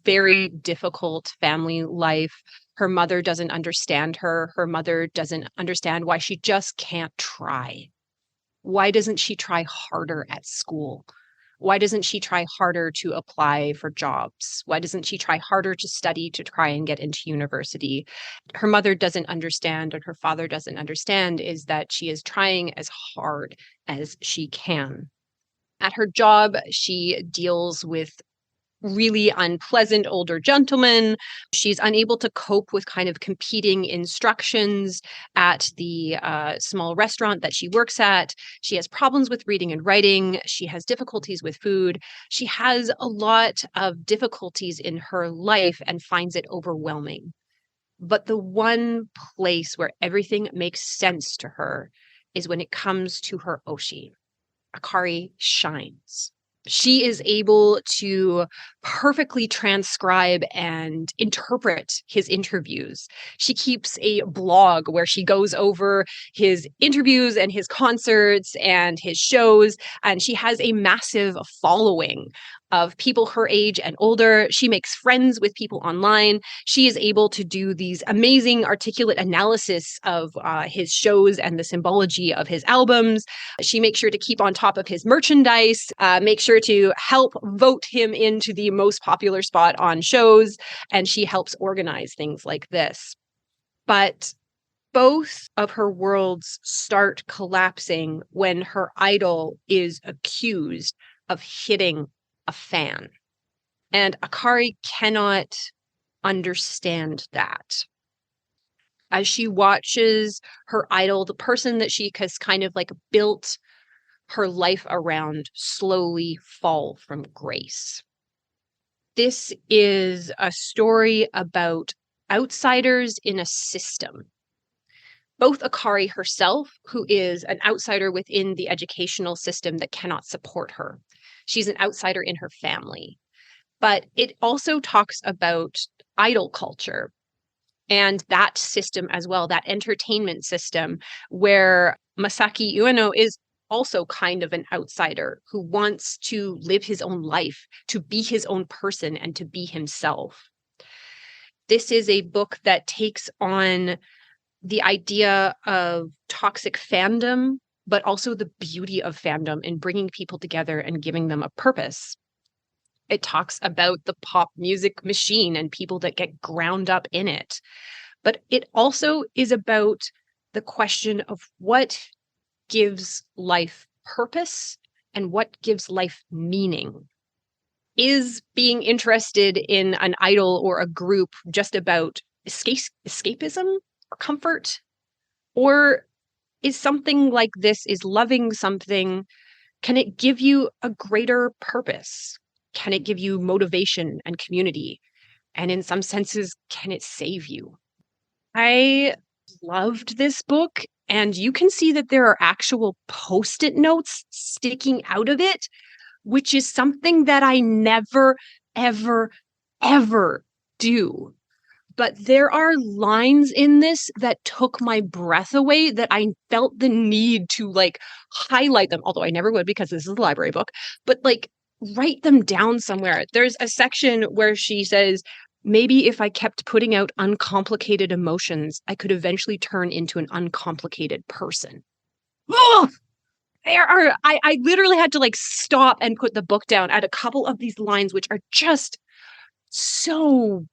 very difficult family life. Her mother doesn't understand her. Her mother doesn't understand why she just can't try. Why doesn't she try harder at school? Why doesn't she try harder to apply for jobs? Why doesn't she try harder to study to try and get into university? Her mother doesn't understand, and her father doesn't understand, is that she is trying as hard as she can. At her job, she deals with really unpleasant older gentlemen. She's unable to cope with kind of competing instructions at the small restaurant that she works at. She has problems with reading and writing. She has difficulties with food. She has a lot of difficulties in her life and finds it overwhelming. But the one place where everything makes sense to her is when it comes to her Oshi. Akari shines. She is able to perfectly transcribe and interpret his interviews. She keeps a blog where she goes over his interviews and his concerts and his shows, and she has a massive following of people her age and older. She makes friends with people online. She is able to do these amazing articulate analysis of his shows and the symbology of his albums. She makes sure to keep on top of his merchandise, make sure to help vote him into the most popular spot on shows, and she helps organize things like this. But both of her worlds start collapsing when her idol is accused of hitting a fan. And Akari cannot understand that. As she watches her idol, the person that she has kind of like built her life around, slowly fall from grace. This is a story about outsiders in a system. Both Akari herself, who is an outsider within the educational system that cannot support her. She's an outsider in her family. But it also talks about idol culture and that system as well, that entertainment system where Masaki Ueno is also kind of an outsider who wants to live his own life, to be his own person, and to be himself. This is a book that takes on the idea of toxic fandom, but also the beauty of fandom in bringing people together and giving them a purpose. It talks about the pop music machine and people that get ground up in it. But it also is about the question of what gives life purpose and what gives life meaning. Is being interested in an idol or a group just about escapism or comfort? Or is something like this, is loving something, can it give you a greater purpose? Can it give you motivation and community? And in some senses, can it save you? I loved this book, and you can see that there are actual Post-it notes sticking out of it, which is something that I never, ever, ever do. But there are lines in this that took my breath away, that I felt the need to like highlight them, although I never would because this is a library book, but like write them down somewhere. There's a section where she says, maybe if I kept putting out uncomplicated emotions, I could eventually turn into an uncomplicated person. Oh! I literally had to like stop and put the book down at a couple of these lines, which are just so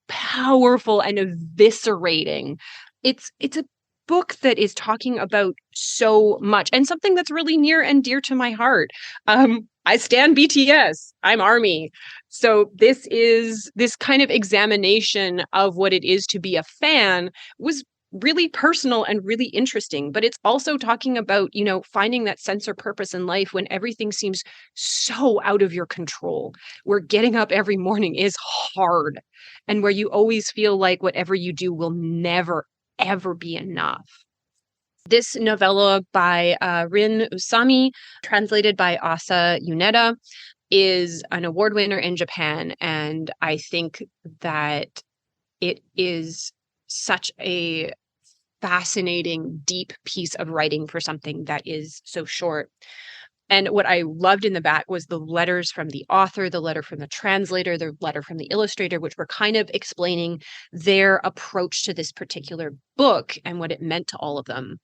powerful and eviscerating. It's a book that is talking about so much, and something that's really near and dear to my heart. I stan BTS. I'm ARMY. So this kind of examination of what it is to be a fan was really personal and really interesting, but it's also talking about, finding that sense or purpose in life when everything seems so out of your control, where getting up every morning is hard, and where you always feel like whatever you do will never, ever be enough. This novella by Rin Usami, translated by Asa Yoneda, is an award winner in Japan. And I think that it is such a fascinating, deep piece of writing for something that is so short. And what I loved in the back was the letters from the author, the letter from the translator, the letter from the illustrator, which were kind of explaining their approach to this particular book and what it meant to all of them.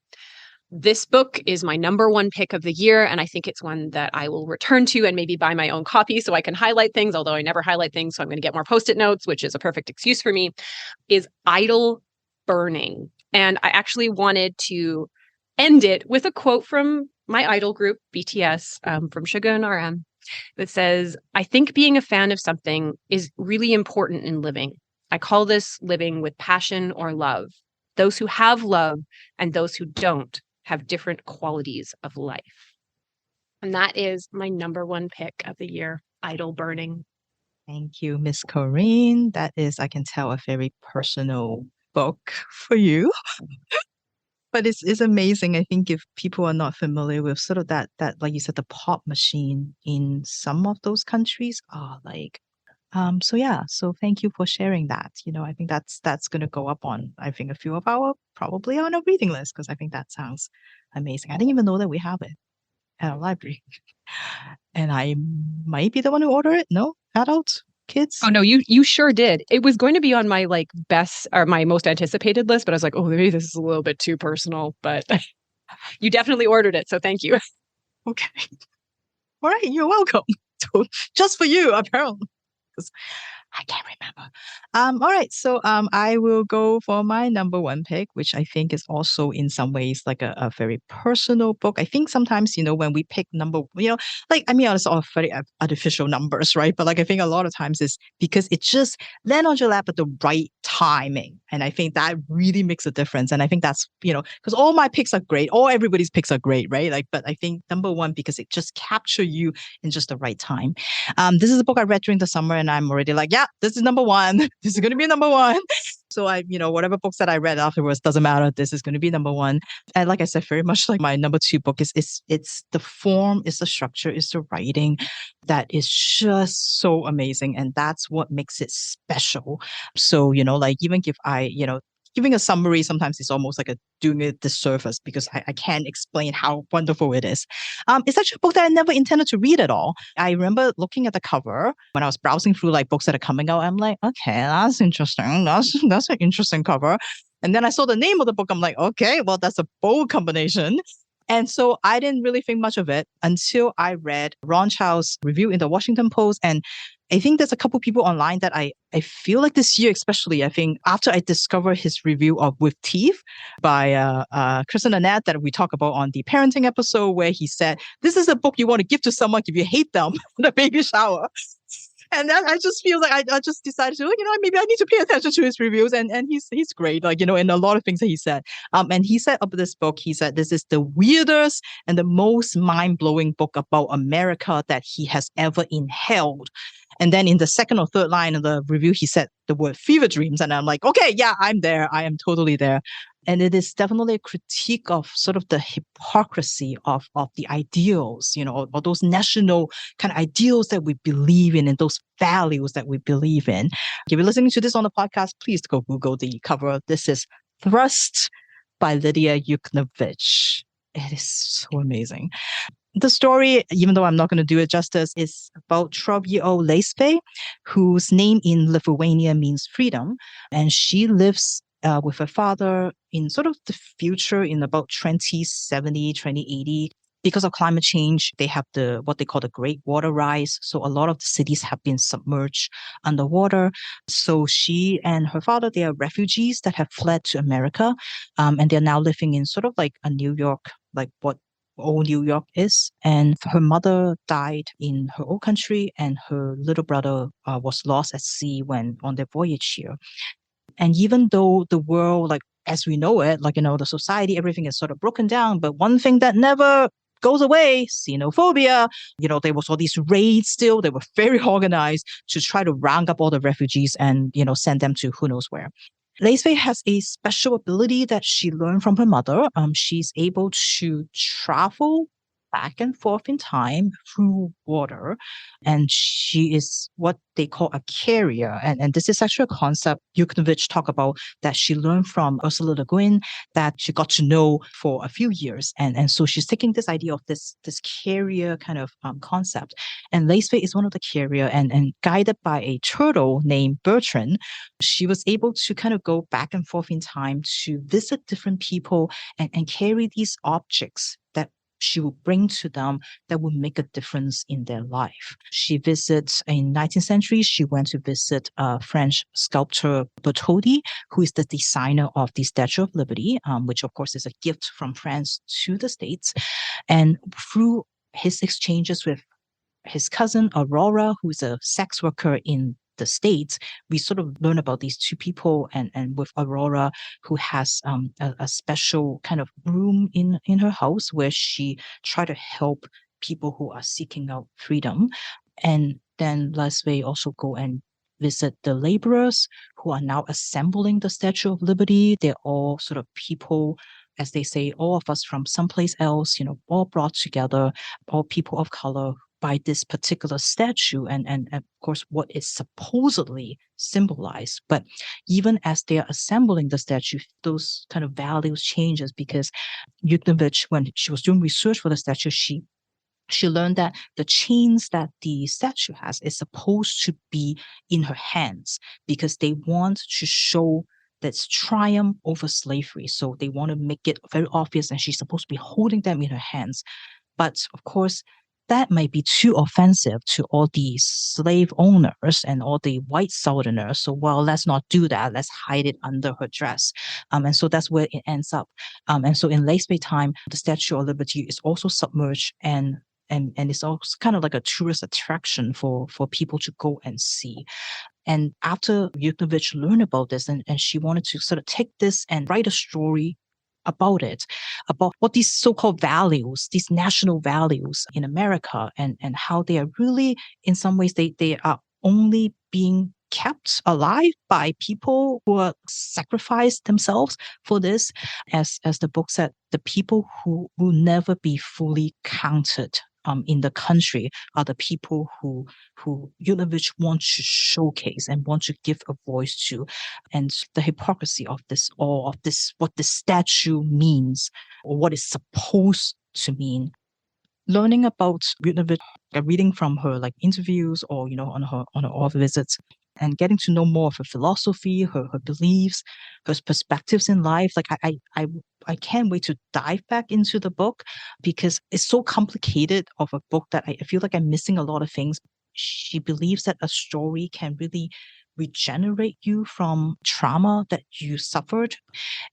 This book is my number one pick of the year, and I think it's one that I will return to and maybe buy my own copy so I can highlight things, although I never highlight things, so I'm going to get more Post-it notes, which is a perfect excuse for me, is Idle Burning. And I actually wanted to end it with a quote from my idol group, BTS, from Suga and RM, that says, "I think being a fan of something is really important in living. I call this living with passion or love. Those who have love and those who don't have different qualities of life." And that is my number one pick of the year, Idle Burning. Thank you, Miss Corinne. That is, I can tell, a very personal book for you. But it's amazing. I think if people are not familiar with sort of that like you said, the pop machine in some of those countries are like, so thank you for sharing that. I think that's going to go up on, I think, a few of probably on a reading list, because I think that sounds amazing. I didn't even know that we have it at our library. And I might be the one who ordered it. No, adults, kids. Oh no, you sure did. It was going to be on my best or my most anticipated list, but I was like, oh, maybe this is a little bit too personal. But you definitely ordered it, so thank you. Okay. All right, you're welcome. Just for you, apparently. I can't remember. All right, so I will go for my number one pick, which I think is also in some ways like a very personal book. I think sometimes, when we pick it's all very artificial numbers, right? But I think a lot of times it's because it just land on your lap at the right timing. And I think that really makes a difference. And I think that's, because all my picks are great, all everybody's picks are great, right? But I think number one, because it just captures you in just the right time. This is a book I read during the summer, and I'm already like, yeah, this is number one. This is going to be number one. So whatever books that I read afterwards doesn't matter. This is going to be number one. And like I said, very much like my number two book is it's the form, it's the structure, it's the writing that is just so amazing. And that's what makes it special. So, even if giving a summary, sometimes it's almost like doing a disservice because I can't explain how wonderful it is. It's actually a book that I never intended to read at all. I remember looking at the cover when I was browsing through books that are coming out. I'm like, okay, that's interesting. That's an interesting cover. And then I saw the name of the book. I'm like, okay, well, that's a bold combination. And so I didn't really think much of it until I read Ron Chow's review in the Washington Post. And I think there's a couple people online that I feel like this year, especially, I think after I discovered his review of With Teeth by Chris and Annette that we talk about on the parenting episode, where he said, this is a book you want to give to someone if you hate them in the baby shower. And then I just feel like I just decided to, maybe I need to pay attention to his reviews. And he's great, in a lot of things that he said. And he said of this book, he said, this is the weirdest and the most mind-blowing book about America that he has ever inhaled. And then in the second or third line of the review, he said the word fever dreams. And I'm like, okay, yeah, I'm there. I am totally there. And it is definitely a critique of sort of the hypocrisy of the ideals, or those national kind of ideals that we believe in and those values that we believe in. If you're listening to this on the podcast, please go Google the cover. This is Thrust by Lidia Yuknavitch. It is so amazing. The story, even though I'm not going to do it justice, is about 12-year-old Leispe, whose name in Lithuania means freedom. And she lives with her father in sort of the future in about 2070, 2080. Because of climate change, they have what they call the Great Water Rise. So a lot of the cities have been submerged underwater. So she and her father, they are refugees that have fled to America. And they're now living in sort of like a New York, like what old New York is. And her mother died in her old country, and her little brother was lost at sea when on their voyage here. And even though the world as we know it, like, the society, everything is sort of broken down. But one thing that never goes away, xenophobia. There was all these raids still. They were very organized to try to round up all the refugees and, send them to who knows where. Leiswei has a special ability that she learned from her mother. She's able to travel back and forth in time through water. And she is what they call a carrier. And this is actually a concept Yuknavitch talked about that she learned from Ursula Le Guin, that she got to know for a few years. And so she's taking this idea of this carrier kind of concept. And Leiswei is one of the carrier, and guided by a turtle named Bertrand, she was able to kind of go back and forth in time to visit different people and carry these objects that she will bring to them that will make a difference in their life. She visits in 19th century, she went to visit French sculptor Bertoldi, who is the designer of the Statue of Liberty, which of course is a gift from France to the States. And through his exchanges with his cousin Aurora, who's a sex worker in the States, we sort of learn about these two people, and with Aurora, who has a special kind of room in her house where she try to help people who are seeking out freedom. And then Leiswei also go and visit the laborers who are now assembling the Statue of Liberty. They're all sort of people, as they say, all of us from someplace else, all brought together, all people of color, by this particular statue and of course what is supposedly symbolized. But even as they are assembling the statue, those kind of values changes, because Yuknavitch, when she was doing research for the statue, she learned that the chains that the statue has is supposed to be in her hands, because they want to show that's triumph over slavery. So they want to make it very obvious, and she's supposed to be holding them in her hands. But of course, that might be too offensive to all the slave owners and all the white Southerners. So, well, let's not do that. Let's hide it under her dress. And so that's where it ends up. And so in Leiswei time, the Statue of Liberty is also submerged, and it's also kind of like a tourist attraction for people to go and see. And after Yuknavitch learned about this, and she wanted to sort of take this and write a story about it, about what these so-called values, these national values in America, and how they are really, in some ways, they are only being kept alive by people who are sacrificed themselves for this. As the book said, the people who will never be fully counted in the country are the people who Yuknavitch wants to showcase and want to give a voice to. And the hypocrisy of this, or of this, what the statue means, or what it's supposed to mean. Learning about Yuknavitch, reading from her like interviews, or on her author visits, and getting to know more of her philosophy, her beliefs, her perspectives in life. Like I can't wait to dive back into the book, because it's so complicated of a book that I feel like I'm missing a lot of things. She believes that a story can really regenerate you from trauma that you suffered.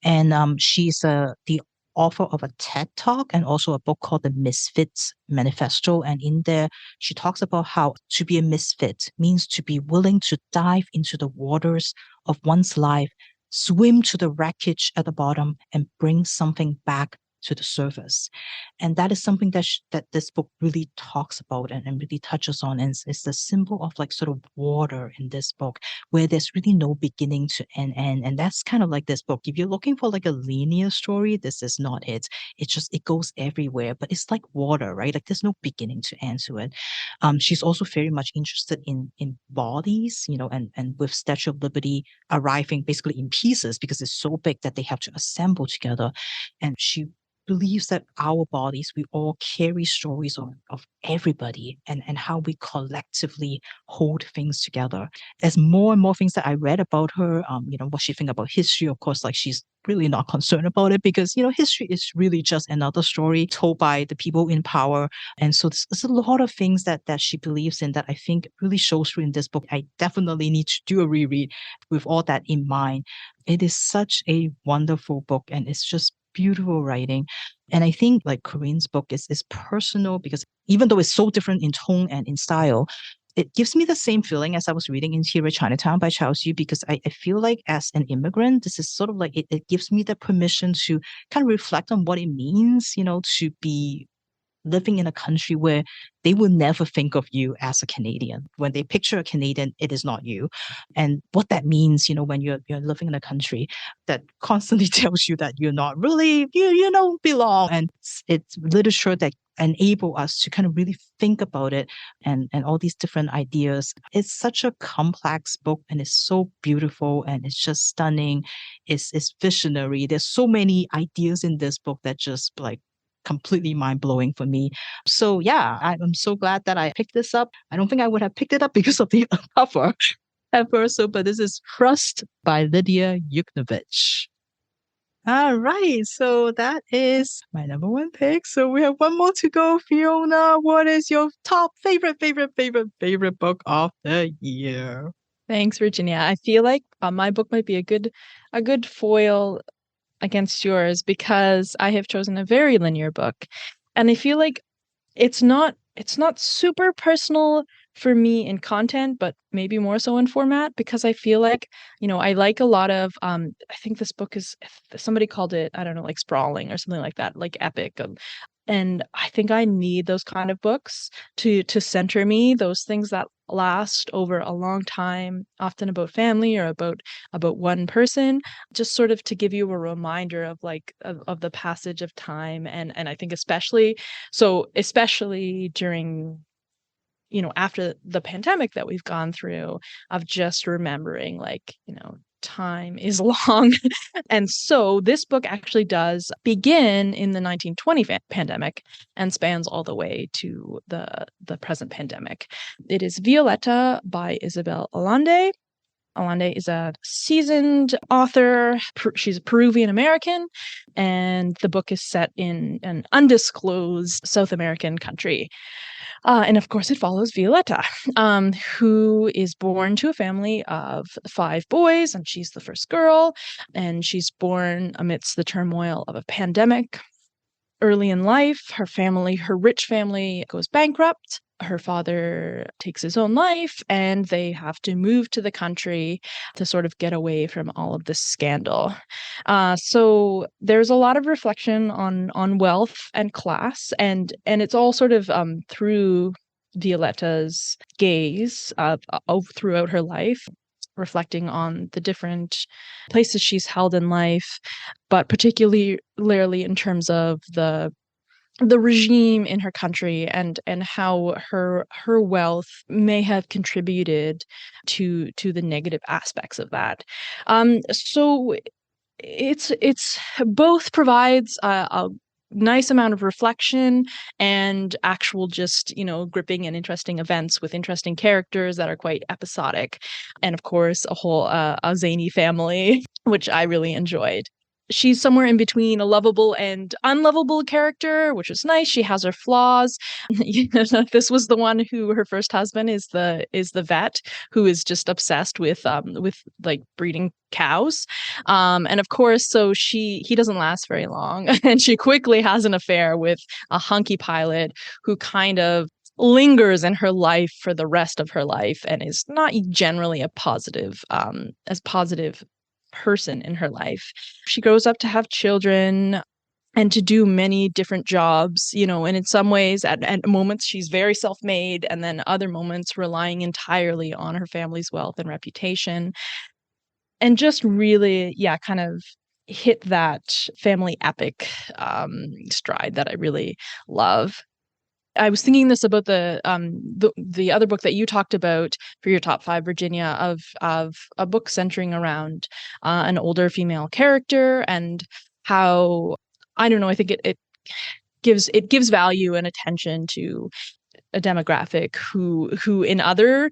And she's the author of a TED Talk and also a book called The Misfits Manifesto. And in there, she talks about how to be a misfit means to be willing to dive into the waters of one's life, swim to the wreckage at the bottom, and bring something back to the surface. And that is something that this book really talks about and really touches on. And it's the symbol of like sort of water in this book, where there's really no beginning to end. And that's kind of like this book. If you're looking for like a linear story, this is not it. It goes everywhere, but it's like water, right? Like there's no beginning to end to it. She's also very much interested in bodies, and with Statue of Liberty arriving basically in pieces because it's so big that they have to assemble together. And she believes that our bodies, we all carry stories of everybody, and how we collectively hold things together. There's more and more things that I read about her, what she thinks about history. Of course, like she's really not concerned about it, because, history is really just another story told by the people in power. And so there's a lot of things that she believes in that I think really shows through in this book. I definitely need to do a reread with all that in mind. It is such a wonderful book, and it's just beautiful writing. And I think like Corinne's book is personal, because even though it's so different in tone and in style, it gives me the same feeling as I was reading Interior Chinatown by Charles Yu, because I feel like as an immigrant, this is sort of like it gives me the permission to kind of reflect on what it means, to be living in a country where they will never think of you as a Canadian. When they picture a Canadian, it is not you. And what that means, when you're living in a country that constantly tells you that you're not really, you don't belong. And it's literature that enable us to kind of really think about it and all these different ideas. It's such a complex book, and it's so beautiful, and it's just stunning. It's visionary. There's so many ideas in this book that just like completely mind-blowing for me. So yeah, I'm so glad that I picked this up. I don't think I would have picked it up because of the cover at first. But this is Trust by Lidia Yuknavitch. All right, so that is my number one pick. So we have one more to go. Fiona, what is your top favorite book of the year? Thanks, Virginia. I feel like my book might be a good foil against yours, because I have chosen a very linear book, and I feel like it's not super personal for me in content, but maybe more so in format, because I feel like, I like a lot of I think this book is, somebody called it, I don't know, like sprawling or something like that, like epic. And I think I need those kind of books to center me, those things that last over a long time, often about family or about one person, just sort of to give you a reminder of of the passage of time. And I think especially during, after the pandemic that we've gone through, of just remembering, time is long. And so this book actually does begin in the 1920 pandemic and spans all the way to the present pandemic. It is Violeta by Isabel Allende. Allende is a seasoned author. She's a Peruvian American, and the book is set in an undisclosed South American country. And of course, it follows Violeta, who is born to a family of 5 boys, and she's the first girl, and she's born amidst the turmoil of a pandemic. Early in life, her rich family goes bankrupt. Her father takes his own life, and they have to move to the country to sort of get away from all of this scandal. So there's a lot of reflection on wealth and class, and it's all sort of through Violeta's gaze throughout her life, reflecting on the different places she's held in life, but particularly in terms of the regime in her country, and how her wealth may have contributed to the negative aspects of that. So it's both provides a nice amount of reflection and actual just, gripping and interesting events with interesting characters that are quite episodic, and of course a whole a zany family, which I really enjoyed. She's somewhere in between a lovable and unlovable character, which is nice. She has her flaws. This was the one who, her first husband is the vet, who is just obsessed with like breeding cows. And of course, so he doesn't last very long, and she quickly has an affair with a hunky pilot who kind of lingers in her life for the rest of her life, and is not generally a positive person in her life. She grows up to have children and to do many different jobs, and in some ways at moments she's very self-made, and then other moments relying entirely on her family's wealth and reputation. And just really, kind of hit that family epic stride that I really love. I was thinking this about the other book that you talked about for your top 5, Virginia, of a book centering around an older female character, and how, I don't know, I think it gives value and attention to a demographic who in other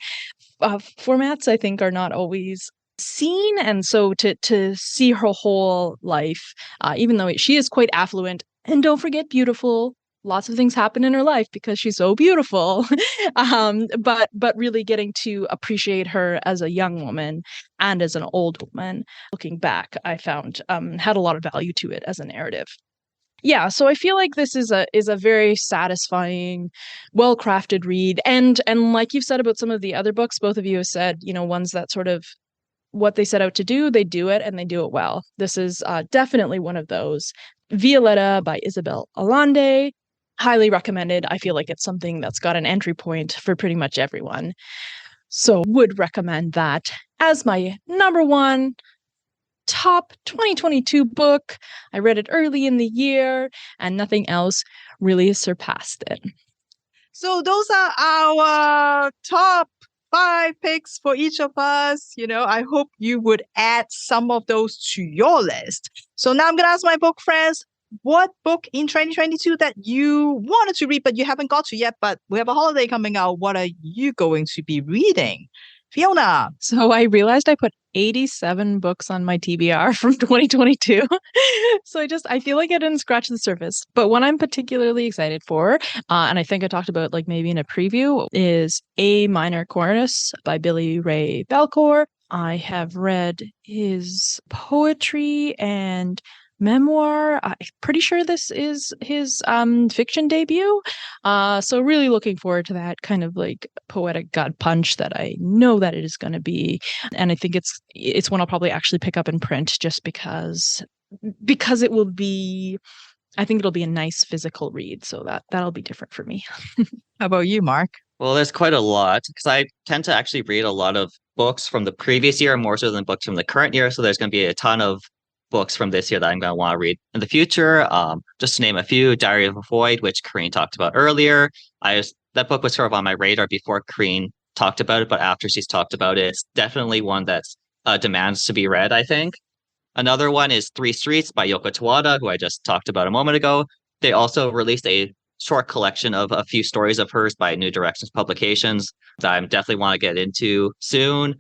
formats I think are not always seen. And so to see her whole life, even though she is quite affluent, and don't forget beautiful. Lots of things happen in her life because she's so beautiful. But really getting to appreciate her as a young woman and as an old woman, looking back, I found had a lot of value to it as a narrative. Yeah, so I feel like this is a very satisfying, well-crafted read. And like you've said about some of the other books, both of you have said, ones that sort of what they set out to do, they do it and they do it well. This is definitely one of those. Violeta by Isabel Allende, highly recommended. I feel like it's something that's got an entry point for pretty much everyone. So would recommend that as my number one top 2022 book. I read it early in the year and nothing else really surpassed it. So those are our top 5 picks for each of us. I hope you would add some of those to your list. So now I'm going to ask my book friends, what book in 2022 that you wanted to read but you haven't got to yet, but we have a holiday coming out. What are you going to be reading? Fiona. So I realized I put 87 books on my TBR from 2022. So I feel like I didn't scratch the surface. But one I'm particularly excited for, and I think I talked about like maybe in a preview, is A Minor Chorus by Billy Ray Balcour. I have read his poetry and memoir. I'm pretty sure this is his fiction debut. So really looking forward to that kind of like poetic gut punch that I know that it is going to be. And I think it's one I'll probably actually pick up in print just because it will be, I think it'll be a nice physical read. So that'll be different for me. How about you, Mark? Well, there's quite a lot because I tend to actually read a lot of books from the previous year more so than books from the current year. So there's going to be a ton of books from this year that I'm going to want to read in the future. Just to name a few, Diary of a Void, which Kareen talked about earlier. That book was sort of on my radar before Kareen talked about it, but after she's talked about it, it's definitely one that demands to be read, I think. Another one is Three Streets by Yoko Tawada, who I just talked about a moment ago. They also released a short collection of a few stories of hers by New Directions Publications that I definitely want to get into soon.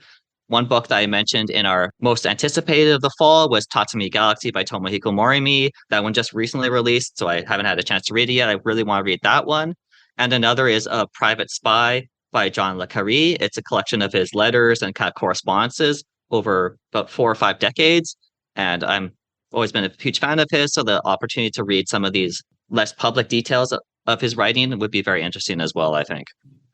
One book that I mentioned in our most anticipated of the fall was Tatsumi Galaxy by Tomohiko Morimi. That one just recently released, so I haven't had a chance to read it yet. I really want to read that one. And another is A Private Spy by John Le Carré. It's a collection of his letters and kind of correspondences over about 4 or 5 decades. And I'm always been a huge fan of his, so the opportunity to read some of these less public details of his writing would be very interesting as well, I think.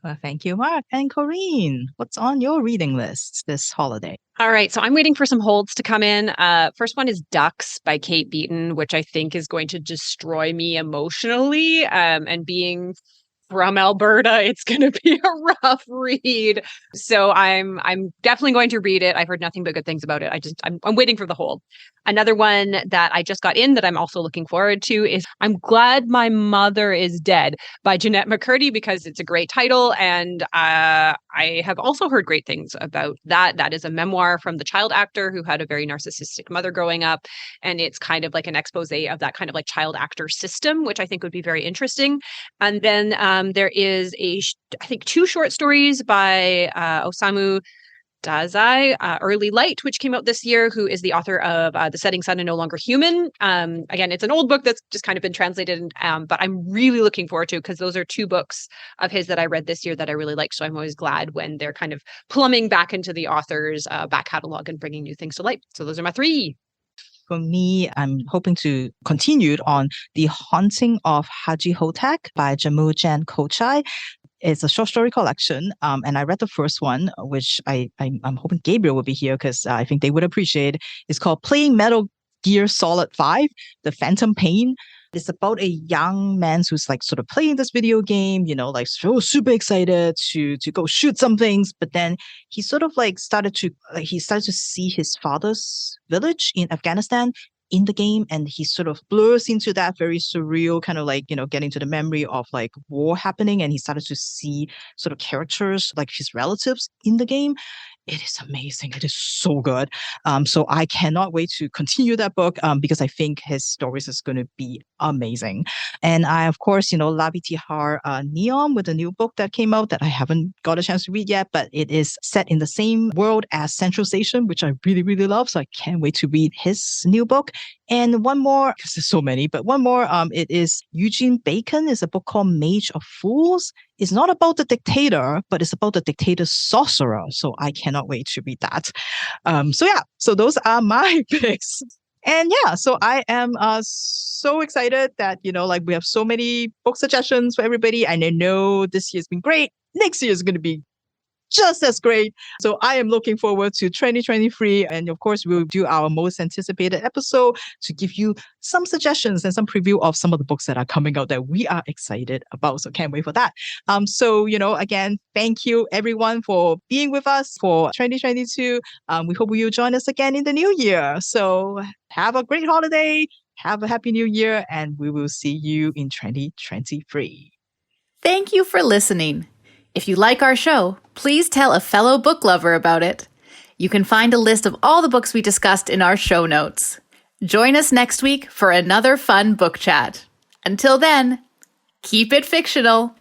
Well, thank you, Mark. And Kareen, what's on your reading list this holiday? All right, so I'm waiting for some holds to come in. First one is Ducks by Kate Beaton, which I think is going to destroy me emotionally. And being from Alberta, it's going to be a rough read. So I'm definitely going to read it. I've heard nothing but good things about it. I'm waiting for the hold. Another one that I just got in that I'm also looking forward to is I'm Glad My Mother Is Dead by Jeanette McCurdy, because it's a great title. And I have also heard great things about that. That is a memoir from the child actor who had a very narcissistic mother growing up. And it's kind of like an expose of that kind of like child actor system, which I think would be very interesting. And then there is I think 2 short stories by Osamu Dazai, Early Light, which came out this year, who is the author of The Setting Sun and No Longer Human. Again, it's an old book that's just kind of been translated, but I'm really looking forward to it because those are 2 books of his that I read this year that I really like. So I'm always glad when they're kind of plumbing back into the author's back catalog and bringing new things to light. So those are my 3. For me, I'm hoping to continue on The Haunting of Haji Hotak by Jamujan Kochai. It's a short story collection, and I read the first one, which I'm hoping Gabriel will be here because I think they would appreciate. It's called Playing Metal Gear Solid 5, The Phantom Pain. It's about a young man who's like sort of playing this video game, like so super excited to go shoot some things, but then he sort of like started to see his father's village in Afghanistan in the game, and he sort of blurs into that very surreal kind of like, getting to the memory of like war happening, and he started to see sort of characters like his relatives in the game. It is amazing. It is so good. So I cannot wait to continue that book because I think his stories is going to be amazing. And I, of course, Labi Tihar Neon with a new book that came out that I haven't got a chance to read yet, but it is set in the same world as Central Station, which I really, really love. So I can't wait to read his new book. And one more, because there's so many, but one more, it is Eugene Bacon. It's a book called Mage of Fools. It's not about the dictator, but it's about the dictator's sorcerer. So I cannot wait to read that. So those are my picks. And yeah, so I am so excited that, like we have so many book suggestions for everybody. And I know this year's been great. Next year is going to be just as great. So I am looking forward to 2023. And of course, we'll do our most anticipated episode to give you some suggestions and some preview of some of the books that are coming out that we are excited about. So can't wait for that. So, again, thank you everyone for being with us for 2022. We hope you'll join us again in the new year. So have a great holiday. Have a happy new year. And we will see you in 2023. Thank you for listening. If you like our show, please tell a fellow book lover about it. You can find a list of all the books we discussed in our show notes. Join us next week for another fun book chat. Until then, keep it fictional.